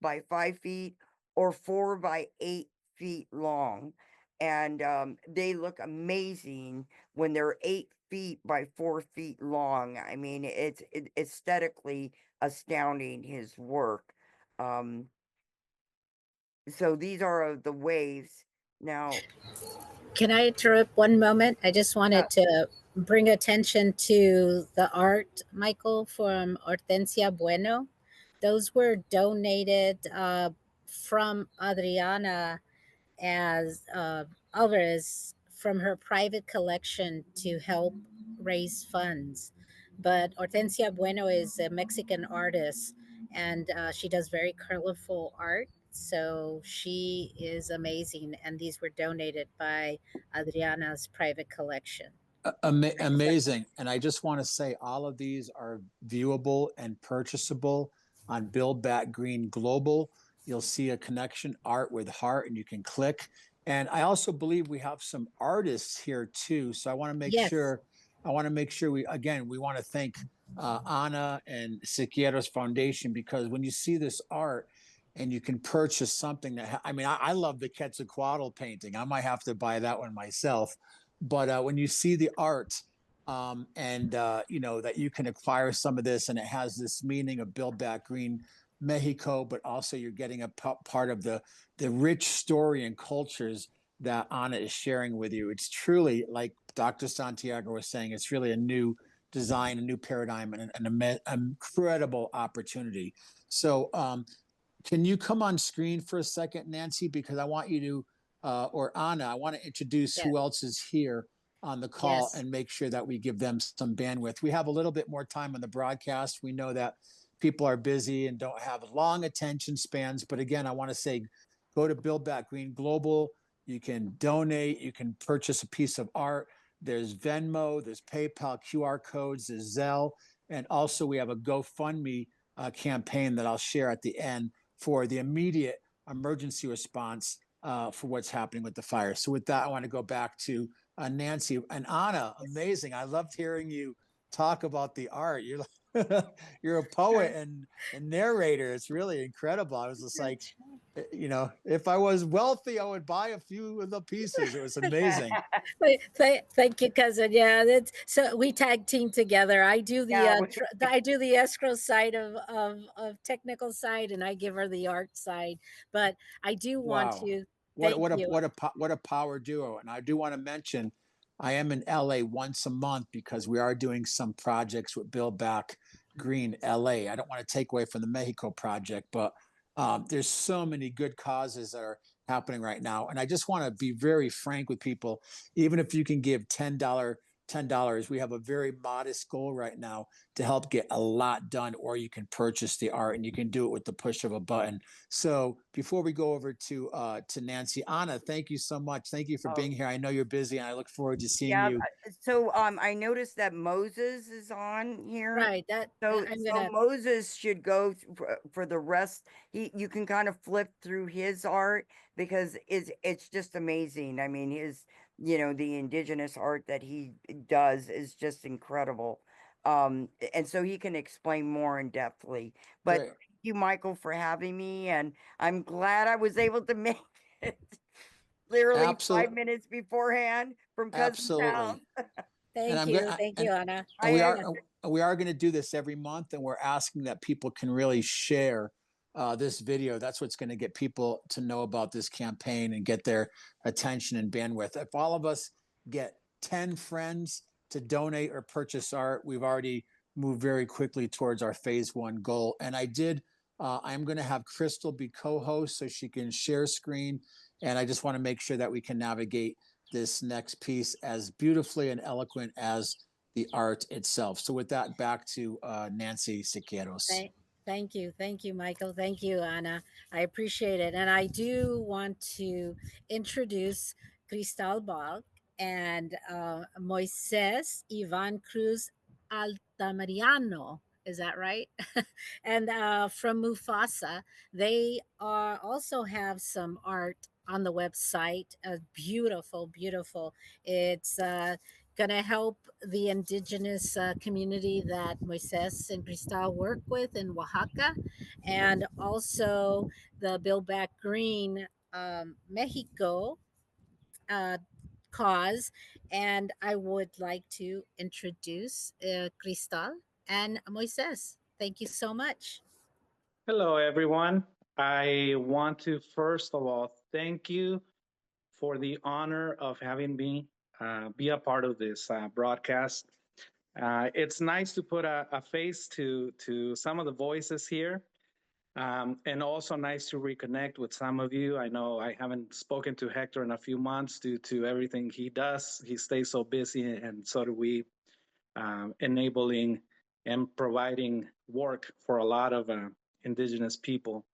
S6: by 5 feet, or 4 by 8 feet long, and they look amazing when they're 8 feet by 4 feet long. I mean, it's aesthetically astounding, his work. So these are the waves. Now,
S5: Can I interrupt one moment? I just wanted to bring attention to the art, Michael, from Hortensia Bueno. Those were donated from Adriana as Alvarez from her private collection to help raise funds. But Hortensia Bueno is a Mexican artist, and she does very colorful art. So she is amazing. And these were donated by Adriana's private collection.
S1: Amazing. And I just want to say all of these are viewable and purchasable on Build Back Green Global. you'll see a connection, art with heart, and you can click. And I also believe we have some artists here too. So I want to make
S5: Yes.
S1: sure, we want to thank Anna and Siqueiros Foundation, because when you see this art and you can purchase something that, I love the Quetzalcoatl painting. I might have to buy that one myself. But when you see the art, that you can acquire some of this, and it has this meaning of Build Back Green Mexico, but also you're getting a part of the rich story and cultures that Anna is sharing with you. It's truly, like Dr. Santiago was saying, it's really a new design, a new paradigm, and an incredible opportunity. So can you come on screen for a second, Nancy? Because I want you to, or Anna, I want to introduce
S5: Yes.
S1: who else is here on the call
S5: Yes.
S1: and make sure that we give them some bandwidth. We have a little bit more time on the broadcast. We know that people are busy and don't have long attention spans. But again, I want to say, go to Build Back Green Global. You can donate. You can purchase a piece of art. There's Venmo, there's PayPal, QR codes, there's Zelle. And also we have a GoFundMe campaign that I'll share at the end for the immediate emergency response for what's happening with the fire. So with that, I want to go back to Nancy and Anna. Amazing. I loved hearing you talk about the art. You're a poet and narrator. It's really incredible. I was just like, if I was wealthy, I would buy a few of the pieces. It was amazing.
S5: Thank you, cousin. Yeah, that's so we tag team together. I do the
S6: Yeah,
S5: I do the escrow side of technical side, and I give her the art side. But I do want
S1: Wow.
S5: to
S1: What
S5: thank
S1: what a
S5: you.
S1: what a power duo. And I do want to mention I am in LA once a month because we are doing some projects with Build Back Green LA. I don't want to take away from the Mexico project, but there's so many good causes that are happening right now. And I just want to be very frank with people. Even if you can give $10, we have a very modest goal right now to help get a lot done, or you can purchase the art and you can do it with the push of a button. So before we go over to Nancy, Anna, thank you so much. Thank you for being here. I know you're busy, and I look forward to seeing
S6: yeah.
S1: you.
S6: So I noticed that Moses is on here.
S5: Right.
S6: So
S5: I'm
S6: so
S5: gonna.
S6: Moses should go for the rest. You can kind of flip through his art because it's just amazing. I mean, the indigenous art that he does is just incredible. And so he can explain more in depthly. But
S1: Great.
S6: thank you, Michael, for having me, and I'm glad I was able to make it literally 5
S1: Absolutely.
S6: minutes beforehand from Cousin's house.
S1: Absolutely. And I'm going
S5: Thank you, Anna.
S1: and
S6: I
S1: we are going to do this every month, and we're asking that people can really share this video. That's what's going to get people to know about this campaign and get their attention and bandwidth. If all of us get 10 friends to donate or purchase art, we've already moved very quickly towards our phase 1 goal. And I'm going to have Crystal be co-host so she can share screen. And I just want to make sure that we can navigate this next piece as beautifully and eloquent as the art itself. So with that, back to Nancy Siqueiros.
S5: Thank you, Michael. Thank you, Anna. I appreciate it. And I do want to introduce Cristal Bach and Moises Ivan Cruz Altamariano. Is that right? And from Mufasa, they also have some art on the website. Beautiful, beautiful. It's going to help the indigenous community that Moises and Cristal work with in Oaxaca, and also the Build Back Green Mexico uh, cause. And I would like to introduce Cristal and Moises. Thank you so much.
S7: Hello, everyone. I want to first of all thank you for the honor of having me be a part of this broadcast. It's nice to put a face to some of the voices here, and also nice to reconnect with some of you. I know I haven't spoken to Hector in a few months due to everything he does. He stays so busy, and so do we, enabling and providing work for a lot of indigenous people.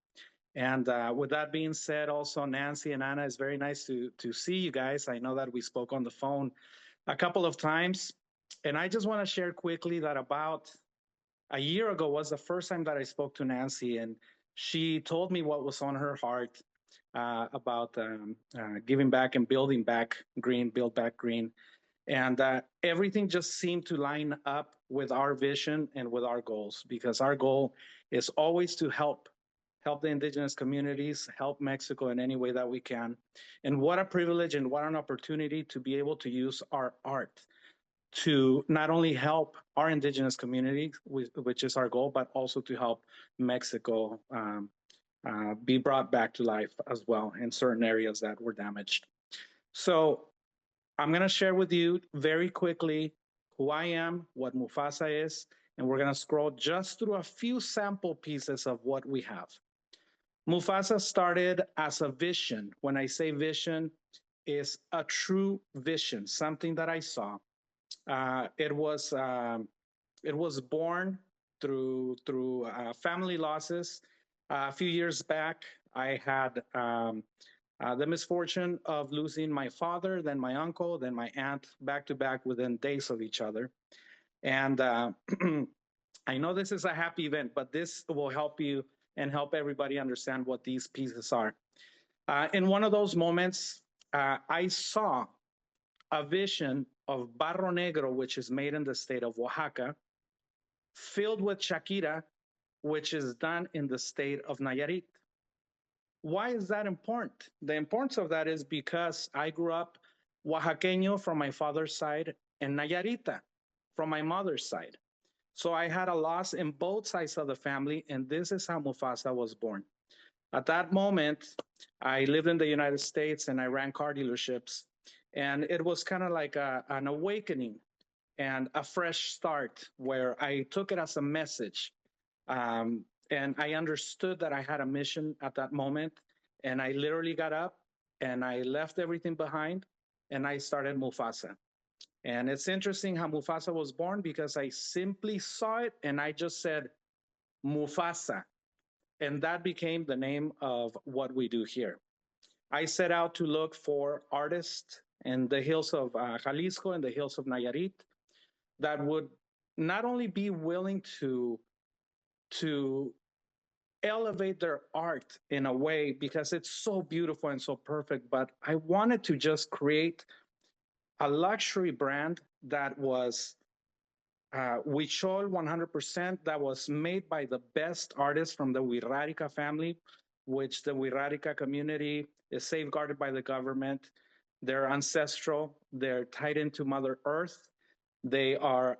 S7: And with that being said, also Nancy and Anna, it's very nice to see you guys. I know that we spoke on the phone a couple of times, and I just want to share quickly that about a year ago was the first time that I spoke to Nancy, and She told me what was on her heart about giving back and building back green, build back green. And everything just seemed to line up with our vision and with our goals, because our goal is always to help the indigenous communities, help Mexico in any way that we can. And what a privilege and what an opportunity to be able to use our art to not only help our indigenous community, which is our goal, but also to help Mexico be brought back to life as well in certain areas that were damaged. So I'm going to share with you very quickly who I am, what Mufasa is, and we're going to scroll just through a few sample pieces of what we have. Mufasa started as a vision. When I say vision, is a true vision, something that I saw. It was born through family losses. A few years back, I had the misfortune of losing my father, then my uncle, then my aunt, back to back within days of each other. And I know this is a happy event, but this will help you and help everybody understand what these pieces are. In one of those moments, I saw a vision of barro negro, which is made in the state of Oaxaca, filled with chaquira, which is done in the state of Nayarit. Why is that important? The importance of that is because I grew up Oaxaqueño from my father's side and Nayarita from my mother's side. So I had a loss in both sides of the family, and this is how Mufasa was born. At that moment, I lived in the United States and I ran car dealerships. And it was kind of like an awakening and a fresh start where I took it as a message. And I understood that I had a mission at that moment. And I literally got up and I left everything behind and I started Mufasa. And it's interesting how Mufasa was born because I simply saw it and I just said, Mufasa. And that became the name of what we do here. I set out to look for artists in the hills of Jalisco and the hills of Nayarit that would not only be willing to elevate their art in a way because it's so beautiful and so perfect, but I wanted to just create a luxury brand that was Huichol 100%, that was made by the best artists from the Wixárika family, which the Wixárika community is safeguarded by the government. They're ancestral, they're tied into Mother Earth. They are,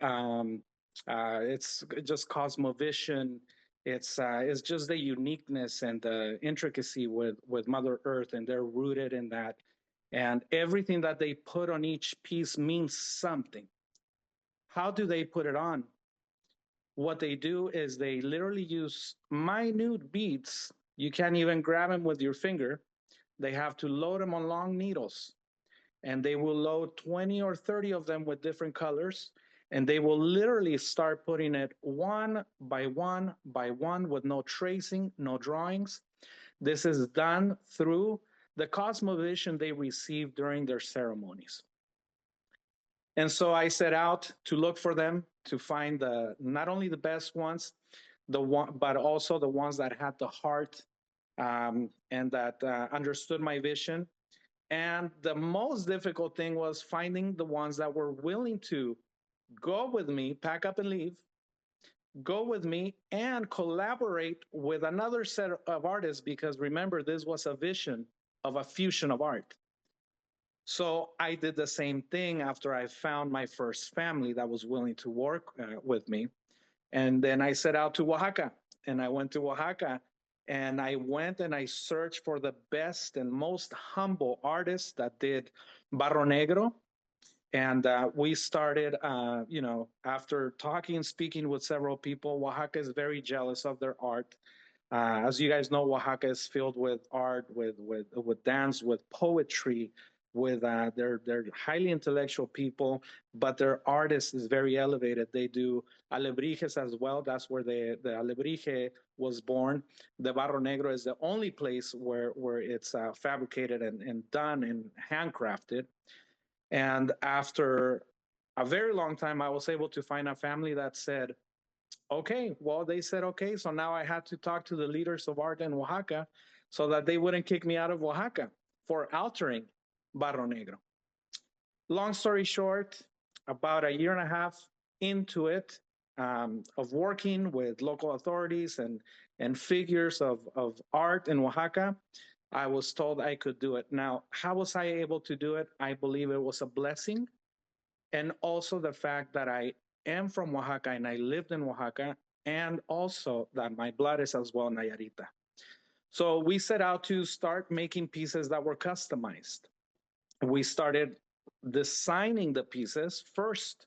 S7: it's just cosmovision. It's just the uniqueness and the intricacy with Mother Earth, and they're rooted in that. And everything that they put on each piece means something. How do they put it on? What they do is they literally use minute beads. You can't even grab them with your finger. They have to load them on long needles. And they will load 20 or 30 of them with different colors. And they will literally start putting it one by one by one with no tracing, no drawings. This is done through the cosmovision they receive during their ceremonies. And so I set out to look for them, to find not only the best ones, but also the ones that had the heart and that understood my vision. And the most difficult thing was finding the ones that were willing to go with me, pack up and leave, go with me and collaborate with another set of artists, because remember, this was a vision of a fusion of art. So I did the same thing after I found my first family that was willing to work with me. And then I set out to Oaxaca, and I went to Oaxaca, and I went and I searched for the best and most humble artists that did Barro Negro. And we started, after talking and speaking with several people, Oaxaca is very jealous of their art. As you guys know, Oaxaca is filled with art, with dance, with poetry, with they're highly intellectual people, but their artist is very elevated. They do alebrijes as well. That's where the alebrije was born. The Barro Negro is the only place where it's fabricated and done and handcrafted. And after a very long time, I was able to find a family that said, Okay, well, they said, okay. So now I had to talk to the leaders of art in Oaxaca so that they wouldn't kick me out of Oaxaca for altering Barro Negro. Long story short, about a year and a half into it, of working with local authorities and figures of art in Oaxaca, I was told I could do it. Now, how was I able to do it? I believe it was a blessing. And also the fact that I am from Oaxaca and I lived in Oaxaca, and also that my blood is as well Nayarita. So we set out to start making pieces that were customized. We started designing the pieces first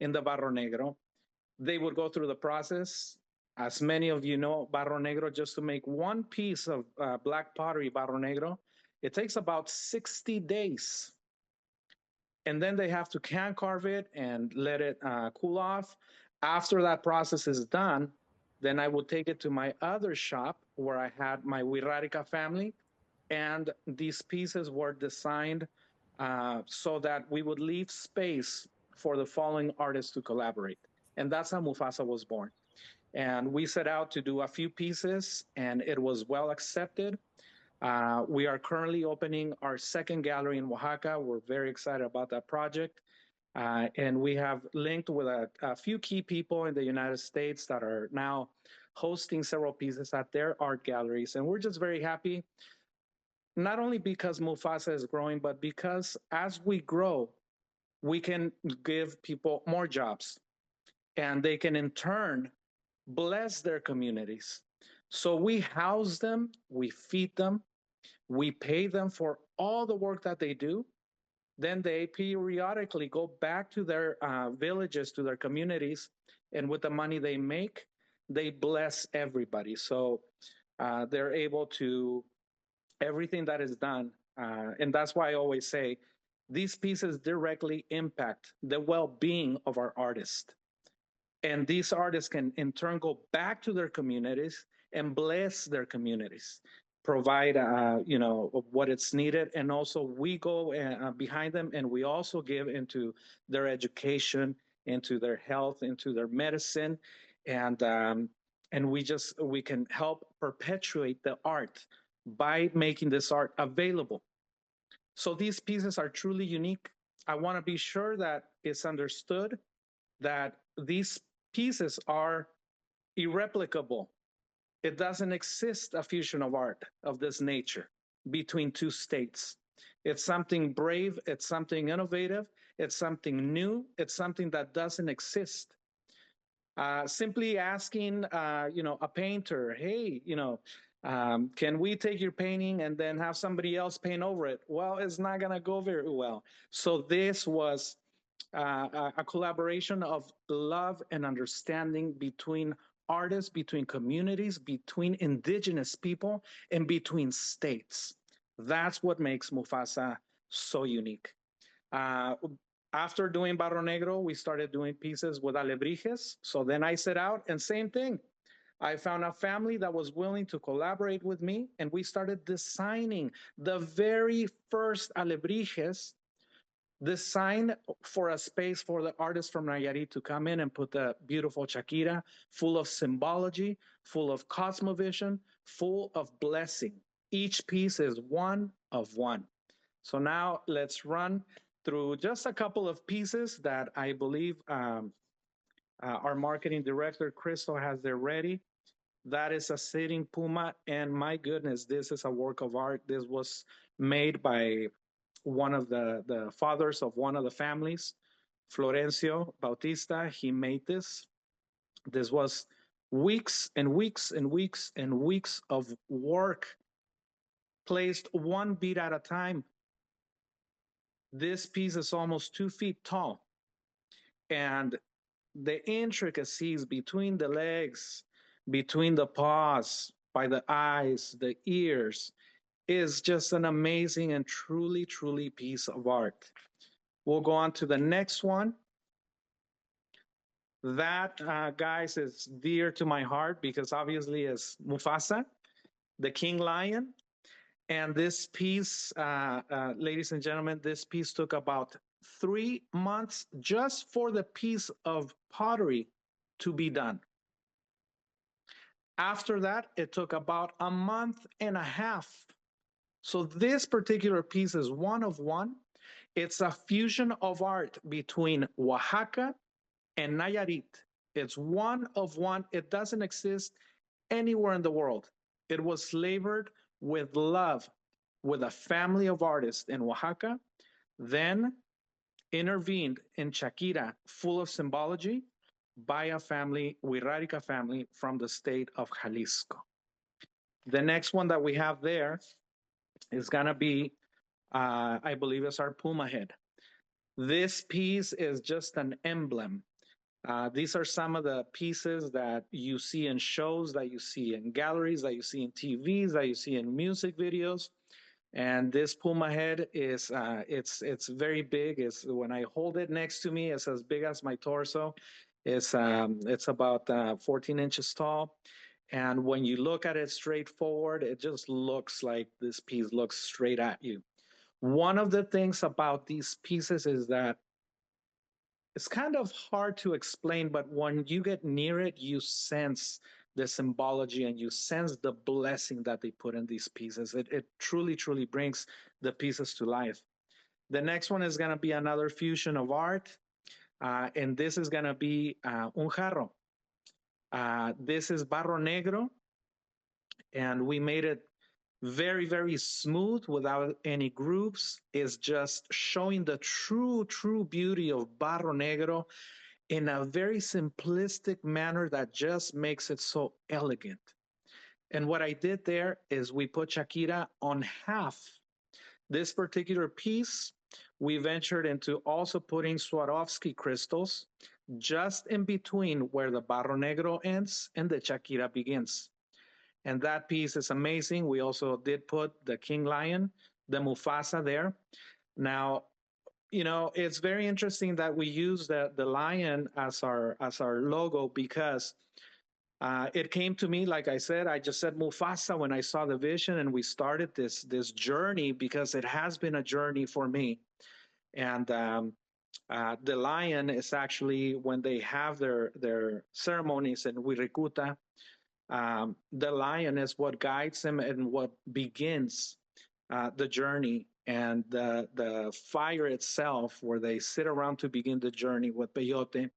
S7: in the Barro Negro. They would go through the process. As many of you know, Barro Negro, just to make one piece of black pottery Barro Negro, it takes about 60 days. And then they have to can carve it and let it cool off. After that process is done, then I would take it to my other shop where I had my Wirarica family. And these pieces were designed so that we would leave space for the following artists to collaborate. And that's how Mufasa was born. And we set out to do a few pieces, and it was well accepted. We are currently opening our second gallery in Oaxaca. We're very excited about that project. And we have linked with a few key people in the United States that are now hosting several pieces at their art galleries. And we're just very happy, not only because Mufasa is growing, but because as we grow, we can give people more jobs, and they can in turn bless their communities. So we house them, we feed them, we pay them for all the work that they do. Then they periodically go back to their villages, to their communities, and with the money they make, they bless everybody. So they're able to, everything that is done, and that's why I always say these pieces directly impact the well-being of our artists. And these artists can in turn go back to their communities and bless their communities, provide what it's needed, and also we go behind them, and we also give into their education, into their health, into their medicine, and we can help perpetuate the art by making this art available. So these pieces are truly unique. I want to be sure that it's understood that these pieces are irreplicable. It doesn't exist a fusion of art of this nature between two states. It's something brave, it's something innovative, it's something new, it's something that doesn't exist. Simply asking, a painter, hey, can we take your painting and then have somebody else paint over it? Well, it's not going to go very well. So this was a collaboration of love and understanding between artists, between communities, between indigenous people, and between states. That's what makes Mufasa so unique. After doing Barro Negro, we started doing pieces with Alebrijes. So then I set out, and same thing. I found a family that was willing to collaborate with me, and we started designing the very first Alebrijes designed for a space for the artists from Nayarit to come in and put the beautiful Shakira, full of symbology, full of cosmovision, full of blessing. Each piece is one of one. So now let's run through just a couple of pieces that I believe our marketing director, Crystal, has there ready. That is a sitting puma, and my goodness, this is a work of art. This was made by one of the fathers of one of the families, Florencio Bautista. He made this. This was weeks and weeks and weeks and weeks of work, placed one bead at a time. This piece is almost 2 feet tall, and the intricacies between the legs, between the paws, by the eyes, the ears, is just an amazing and truly, truly piece of art. We'll go on to the next one. That, guys, is dear to my heart because obviously is Mufasa, the King Lion. And this piece, ladies and gentlemen, this piece took about 3 months just for the piece of pottery to be done. After that, it took about a month and a half. So this particular piece is one of one. It's a fusion of art between Oaxaca and Nayarit. It's one of one. It doesn't exist anywhere in the world. It was flavored with love, with a family of artists in Oaxaca, then intervened in Shakira, full of symbology, by a family, Wixárika family from the state of Jalisco. The next one that we have there is gonna be, I believe it's our Puma head. This piece is just an emblem. These are some of the pieces that you see in shows, that you see in galleries, that you see in TVs, that you see in music videos. And this Puma head is, it's very big. It's, when I hold it next to me, it's as big as my torso. It's about 14 inches tall. And when you look at it straight forward, it just looks like this piece looks straight at you. One of the things about these pieces is that it's kind of hard to explain, but when you get near it, you sense the symbology and you sense the blessing that they put in these pieces. It truly, truly brings the pieces to life. The next one is going to be another fusion of art, and this is going to be un jarro. This is barro negro, and we made it very, very smooth without any grooves. It's just showing the true beauty of barro negro in a very simplistic manner that just makes it so elegant. And what I did there is we put Shakira on half. This particular piece, we ventured into also putting Swarovski crystals just in between where the barro negro ends and the Shakira begins. And that piece is amazing. We also did put the King Lion, the Mufasa there. Now, you know, it's very interesting that we use the lion as our logo, because it came to me, like I said, I just said Mufasa when I saw the vision, and we started this journey, because it has been a journey for me. And the lion is actually, when they have their ceremonies in Wirikuta, the lion is what guides them and what begins the journey. And the fire itself, where they sit around to begin the journey with peyote,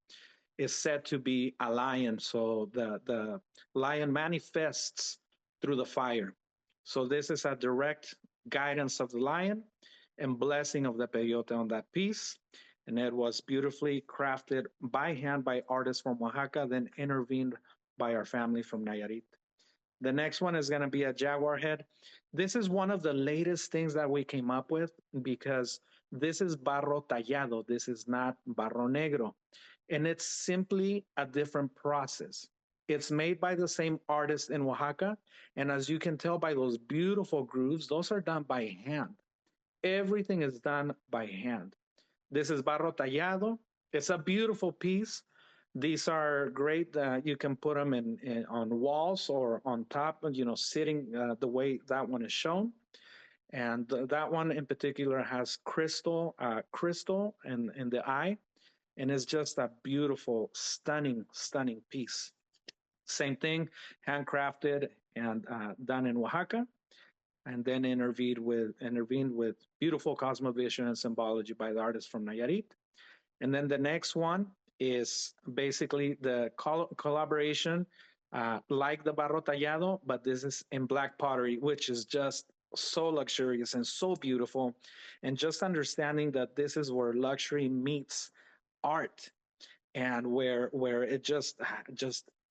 S7: is said to be a lion. So the lion manifests through the fire. So this is a direct guidance of the lion and blessing of the peyote on that piece. And it was beautifully crafted by hand by artists from Oaxaca, then intervened by our family from Nayarit. The next one is going to be a jaguar head. This is one of the latest things that we came up with, because this is barro tallado. This is not barro negro. And it's simply a different process. It's made by the same artist in Oaxaca. And as you can tell by those beautiful grooves, those are done by hand. Everything is done by hand. This is barro tallado. It's a beautiful piece. These are great. You can put them on walls or on top, you know, sitting the way that one is shown. And that one in particular has crystal in the eye. And it's just a beautiful, stunning piece. Same thing, handcrafted and done in Oaxaca, and then intervened with beautiful cosmovision and symbology by the artist from Nayarit. And then the next one is basically the collaboration, like the barro tallado, but this is in black pottery, which is just so luxurious and so beautiful. And just understanding that this is where luxury meets art, and where it just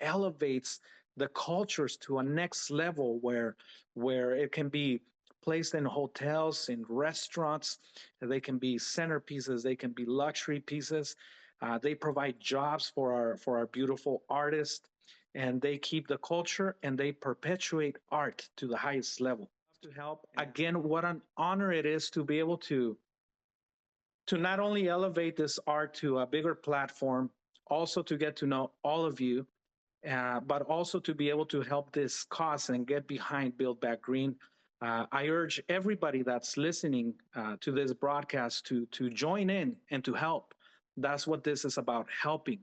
S7: elevates the cultures to a next level, where it can be placed in hotels, in restaurants. They can be centerpieces, they can be luxury pieces. They provide jobs for our beautiful artists, and they keep the culture and they perpetuate art to the highest level. To help, again, what an honor it is to be able to not only elevate this art to a bigger platform, also to get to know all of you, but also to be able to help this cause and get behind Build Back Green. I urge everybody that's listening to this broadcast to join in and to help. That's what this is about, helping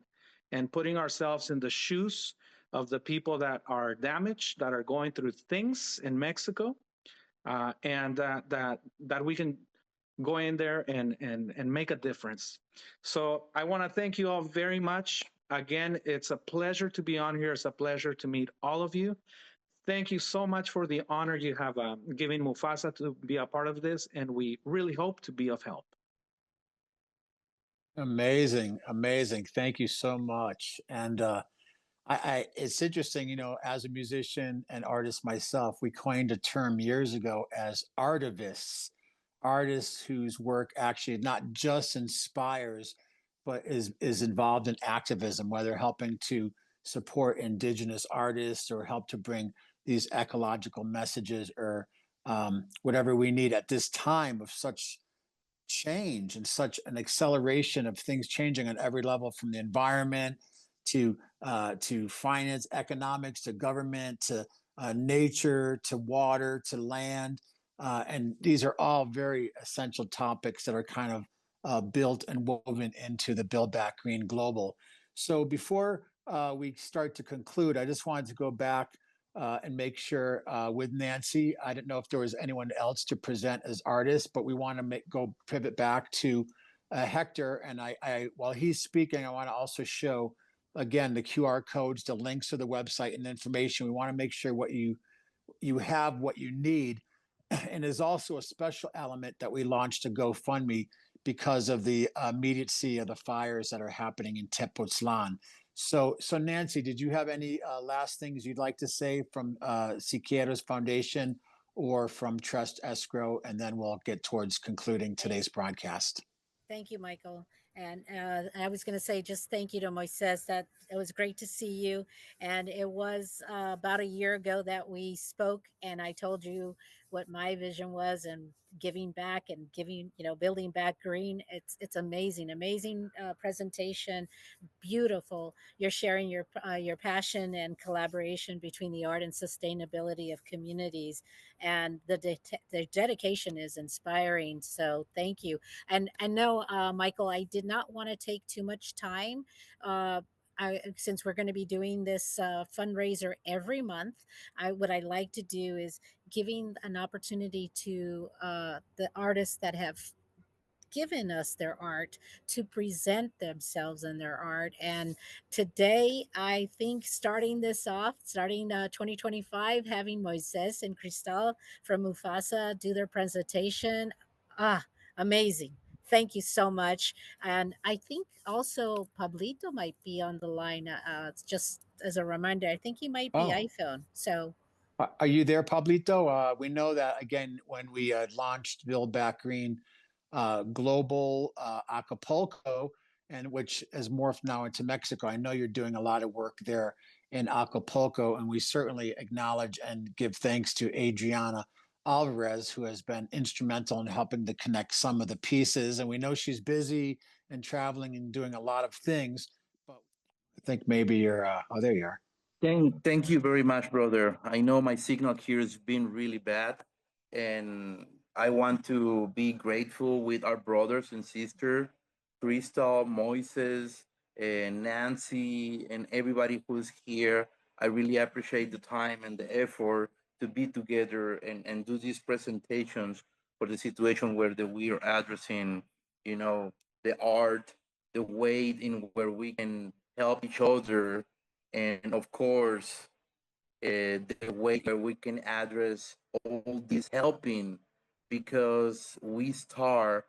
S7: and putting ourselves in the shoes of the people that are damaged, that are going through things in Mexico, and that we can go in there and make a difference. So I want to thank you all very much. Again, it's a pleasure to be on here. It's a pleasure to meet all of you. Thank you so much for the honor you have given Mufasa to be a part of this, and we really hope to be of help.
S1: Amazing, amazing. Thank you so much. And it's interesting, you know, as a musician and artist myself, we coined a term years ago as artivists, artists whose work actually not just inspires, but is involved in activism, whether helping to support indigenous artists or help to bring these ecological messages or whatever we need at this time of such change and such an acceleration of things changing on every level, from the environment to finance, economics, to government, to nature, to water, to land. And these are all very essential topics that are kind of built and woven into the Build Back Green Global. So before we start to conclude, I just wanted to go back and make sure with Nancy, I didn't know if there was anyone else to present as artists, but we want to go pivot back to Hector. And I while he's speaking, I want to also show again the QR codes, the links to the website and the information. We want to make sure you have what you need. And there's also a special element that we launched a GoFundMe because of the immediacy of the fires that are happening in Tepoztlan. So Nancy, did you have any last things you'd like to say from Siqueiros Foundation or from Trust Escrow? And then we'll get towards concluding today's broadcast.
S5: Thank you, Michael. And I was going to say just thank you to Moises. That it was great to see you. And it was about a year ago that we spoke, and I told you what my vision was and giving back and giving, building back green. It's amazing, amazing presentation, beautiful. You're sharing your passion and collaboration between the art and sustainability of communities, and the dedication is inspiring. So thank you. And I know, Michael, I did not want to take too much time. Since we're going to be doing this fundraiser every month, what I like to do is giving an opportunity to the artists that have given us their art to present themselves and their art. And today, I think starting 2025, having Moises and Cristal from Mufasa do their presentation, amazing. Thank you so much. And I think also Pablito might be on the line. Just as a reminder, I think he might be
S1: Oh,
S5: iPhone. So
S1: are you there, Pablito? We know that again when we launched Build Back Green Global Acapulco, and which has morphed now into Mexico. I know you're doing a lot of work there in Acapulco, and we certainly acknowledge and give thanks to Adriana Alvarez, who has been instrumental in helping to connect some of the pieces. And we know she's busy and traveling and doing a lot of things, but I think maybe you're, oh, there you are.
S2: Thank you very much, brother. I know my signal here has been really bad, and I want to be grateful with our brothers and sisters, Crystal, Moises, and Nancy, and everybody who's here. I really appreciate the time and the effort to be together and do these presentations for the situation where we are addressing, the art, the way in where we can help each other, and of course, the way where we can address all this helping, because we start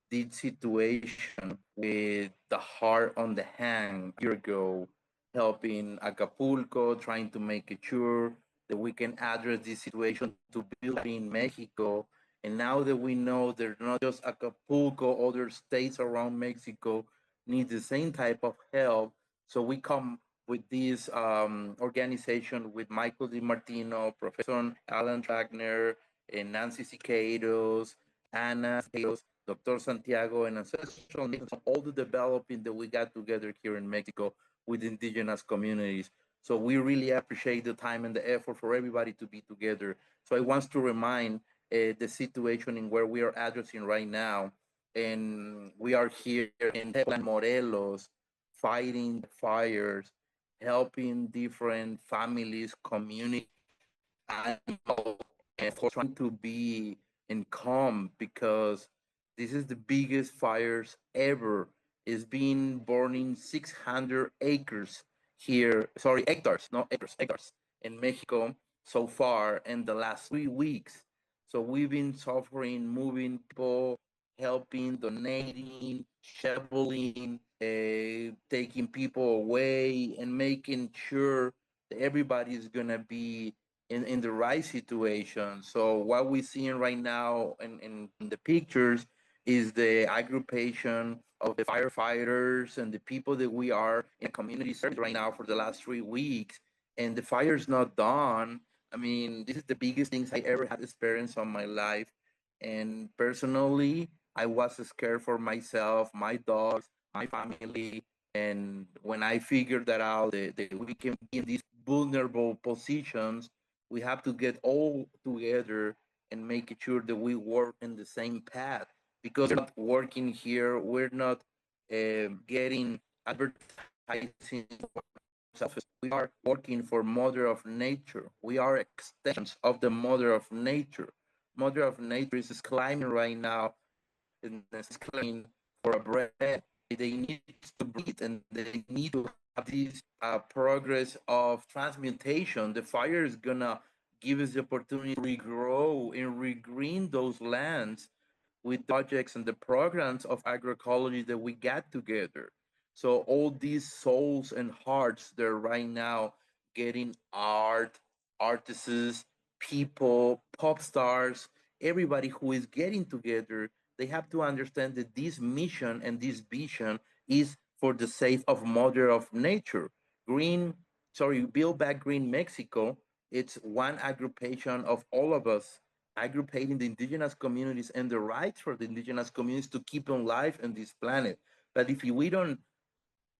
S2: this situation with the heart on the hand a year ago, helping Acapulco, trying to make it sure that we can address this situation to build in Mexico. And now that we know that not just Acapulco, other states around Mexico need the same type of help. So we come with this organization with Michael DiMartino, Professor Alan Wagner, and Nancy Siqueiros, Anna Siqueiros, Dr. Santiago, and Ancestral Nations, all the developing that we got together here in Mexico with indigenous communities. So we really appreciate the time and the effort for everybody to be together. So I want to remind the situation in where we are addressing right now. And we are here in Morelos fighting fires helping different families, community, animals, and of course trying to be in calm because this is the biggest fires ever. It's been burning 600 acres here, sorry, hectares, not acres, hectares in Mexico so far in the last 3 weeks. So we've been suffering, moving people, helping, donating, shoveling, taking people away, and making sure that everybody is gonna be in the right situation. So what we're seeing right now in the pictures is the aggregation of the firefighters and the people that we are in community service right now for the last 3 weeks. And the fire's not done. I mean, this is the biggest things I ever had experienced on my life. And personally, I was scared for myself, my dogs, my family. And when I figured that out, that we can be in these vulnerable positions, we have to get all together and make sure that we work in the same path because we're not working here, we're not getting advertising for ourselves. We are working for Mother of Nature. We are extensions of the Mother of Nature. Mother of Nature is climbing right now and is climbing for a breath. They need to breathe and they need to have this progress of transmutation. The fire is gonna give us the opportunity to regrow and regreen those lands with projects and the programs of agroecology that we got together. So all these souls and hearts, they're right now getting art, artists, people, pop stars, everybody who is getting together, they have to understand that this mission and this vision is for the sake of Mother of Nature. Green, sorry, Build Back Green Mexico, it's one aggregation of all of us aggregating the indigenous communities and the rights for the indigenous communities to keep on life on this planet. But if we don't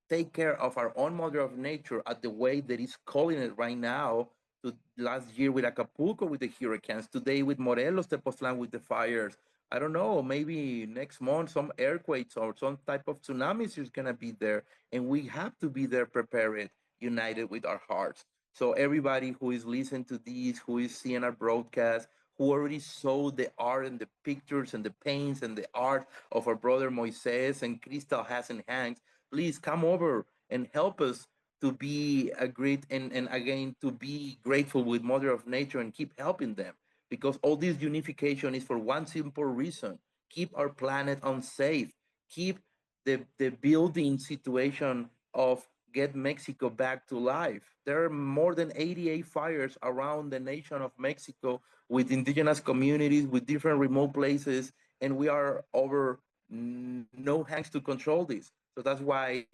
S2: take care of our own mother of nature at the way that is calling it right now, to last year with Acapulco with the hurricanes, today with Morelos, Tepoztlan with the fires. I don't know, maybe next month some earthquakes or some type of tsunamis is gonna be there. And we have to be there prepared, united with our hearts. So everybody who is listening to these, who is seeing our broadcast, who already saw the art and the pictures and the paints and the art of our brother Moises and Crystal Hassan Hanks, please come over and help us to be a great and again to be grateful with Mother of Nature and keep helping them because all this unification is for one simple reason: keep our planet unsafe, keep the building situation of get Mexico back to life. There are more than 88 fires around the nation of Mexico with indigenous communities, with different remote places, and we are over no hands to control this. So that's why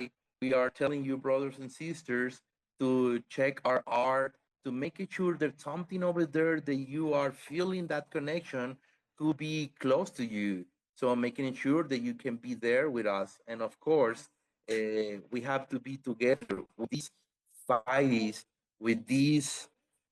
S2: we are telling you, brothers and sisters, to check our art, to make it sure there's something over there that you are feeling that connection to be close to you. So I'm making sure that you can be there with us. And of course, we have to be together with these fights, with these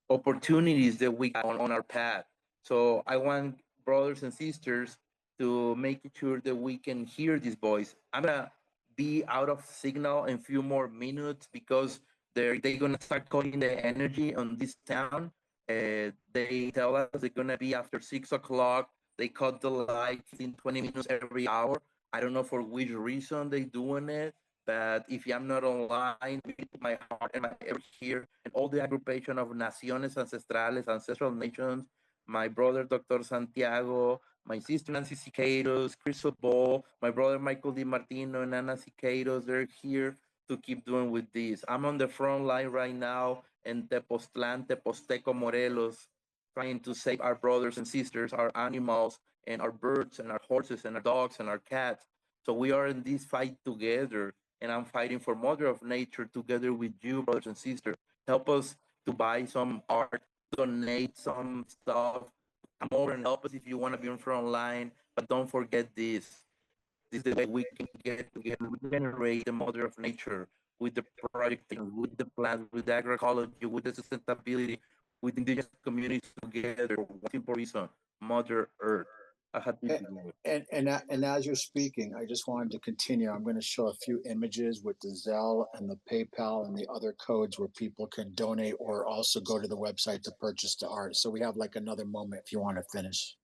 S2: opportunities that we got on our path. So I want brothers and sisters to make sure that we can hear this voice. I'm gonna be out of signal in a few more minutes because they're gonna start cutting the energy on this town. They tell us they're gonna be after 6 o'clock. They cut the lights in 20 minutes every hour. I don't know for which reason they doing it, but if I'm not online, my heart and my ear here, and all the aggregation of Naciones Ancestrales, ancestral nations, my brother Dr. Santiago, my sister Nancy Siqueiros, Chris Ball, my brother Michael Di Martino, and Anna Siqueiros, they're here to keep doing with this. I'm on the front line right now in Tepoztlan, Teposteco, Morelos, trying to save our brothers and sisters, our animals, and our birds, and our horses, and our dogs, and our cats. So we are in this fight together, and I'm fighting for Mother of Nature together with you, brothers and sisters. Help us to buy some art, donate some stuff, come over and help us if you want to be on front line. But don't forget this. This is the way we can get together, regenerate the Mother of Nature with the project, with the plants, with the agroecology, with the sustainability, with indigenous communities together. One simple reason: Mother Earth.
S1: And as you're speaking, I just wanted to continue. I'm going to show a few images with the Zelle and the PayPal and the other codes where people can donate or also go to the website to purchase the art. So we have like another moment if you want to finish.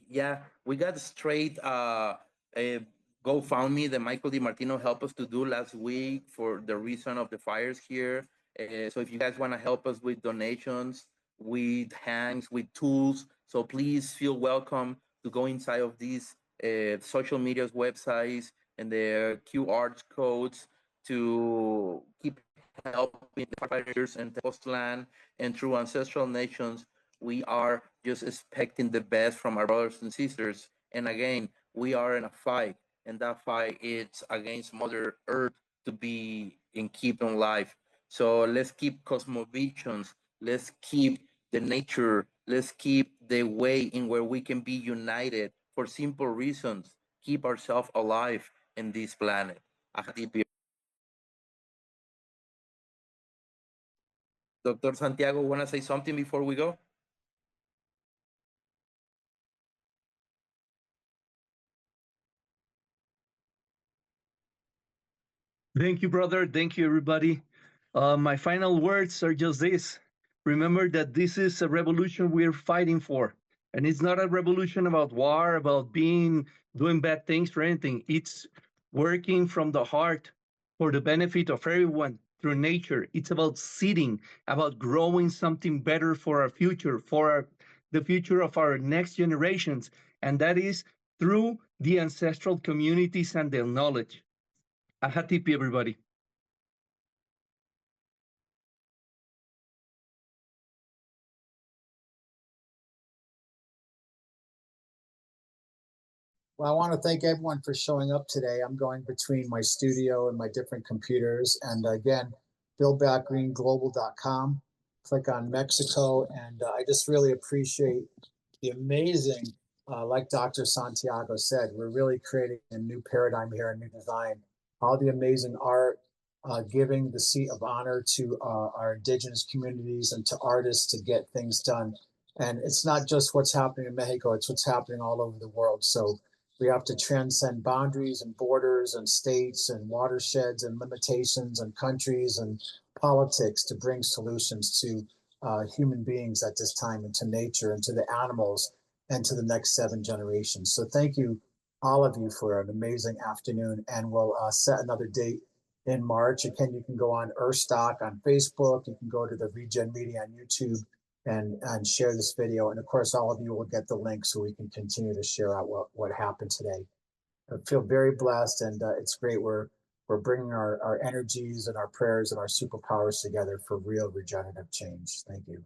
S2: Yeah, we got straight a GoFundMe that Michael DiMartino helped us to do last week for the reason of the fires here. So if you guys want to help us with donations, with hands, with tools, so please feel welcome to go inside of these social media's websites and their QR codes to keep helping the firefighters and Tepoztlan and through Ancestral Nations. We are just expecting the best from our brothers and sisters. And again, we are in a fight, and that fight is against Mother Earth to be and keep on life. So let's keep cosmovisions. Let's keep the nature. Let's keep the way in where we can be united for simple reasons. Keep ourselves alive in this planet. Dr. Santiago, want to say something before we go?
S4: Thank you, brother. Thank you, everybody. My final words are just this. Remember that this is a revolution we're fighting for. And it's not a revolution about war, about doing bad things or anything. It's working from the heart for the benefit of everyone through nature. It's about seeding, about growing something better for our future, the future of our next generations. And that is through the ancestral communities and their knowledge. Ahatipi, everybody.
S1: Well, I want to thank everyone for showing up today. I'm going between my studio and my different computers. And again, buildbackgreenglobal.com. Click on Mexico. And I just really appreciate the amazing, like Dr. Santiago said, we're really creating a new paradigm here, a new design. All the amazing art, giving the seat of honor to our indigenous communities and to artists to get things done. And it's not just what's happening in Mexico, it's what's happening all over the world. So we have to transcend boundaries and borders and states and watersheds and limitations and countries and politics to bring solutions to human beings at this time and to nature and to the animals and to the next 7 generations. So thank you, all of you, for an amazing afternoon. And we'll set another date in March. Again, you can go on Earthstock on Facebook. You can go to the Regen Media on YouTube and share this video. And of course, all of you will get the link so we can continue to share out what happened today. I feel very blessed, and it's great. We're bringing our energies and our prayers and our superpowers together for real regenerative change. Thank you.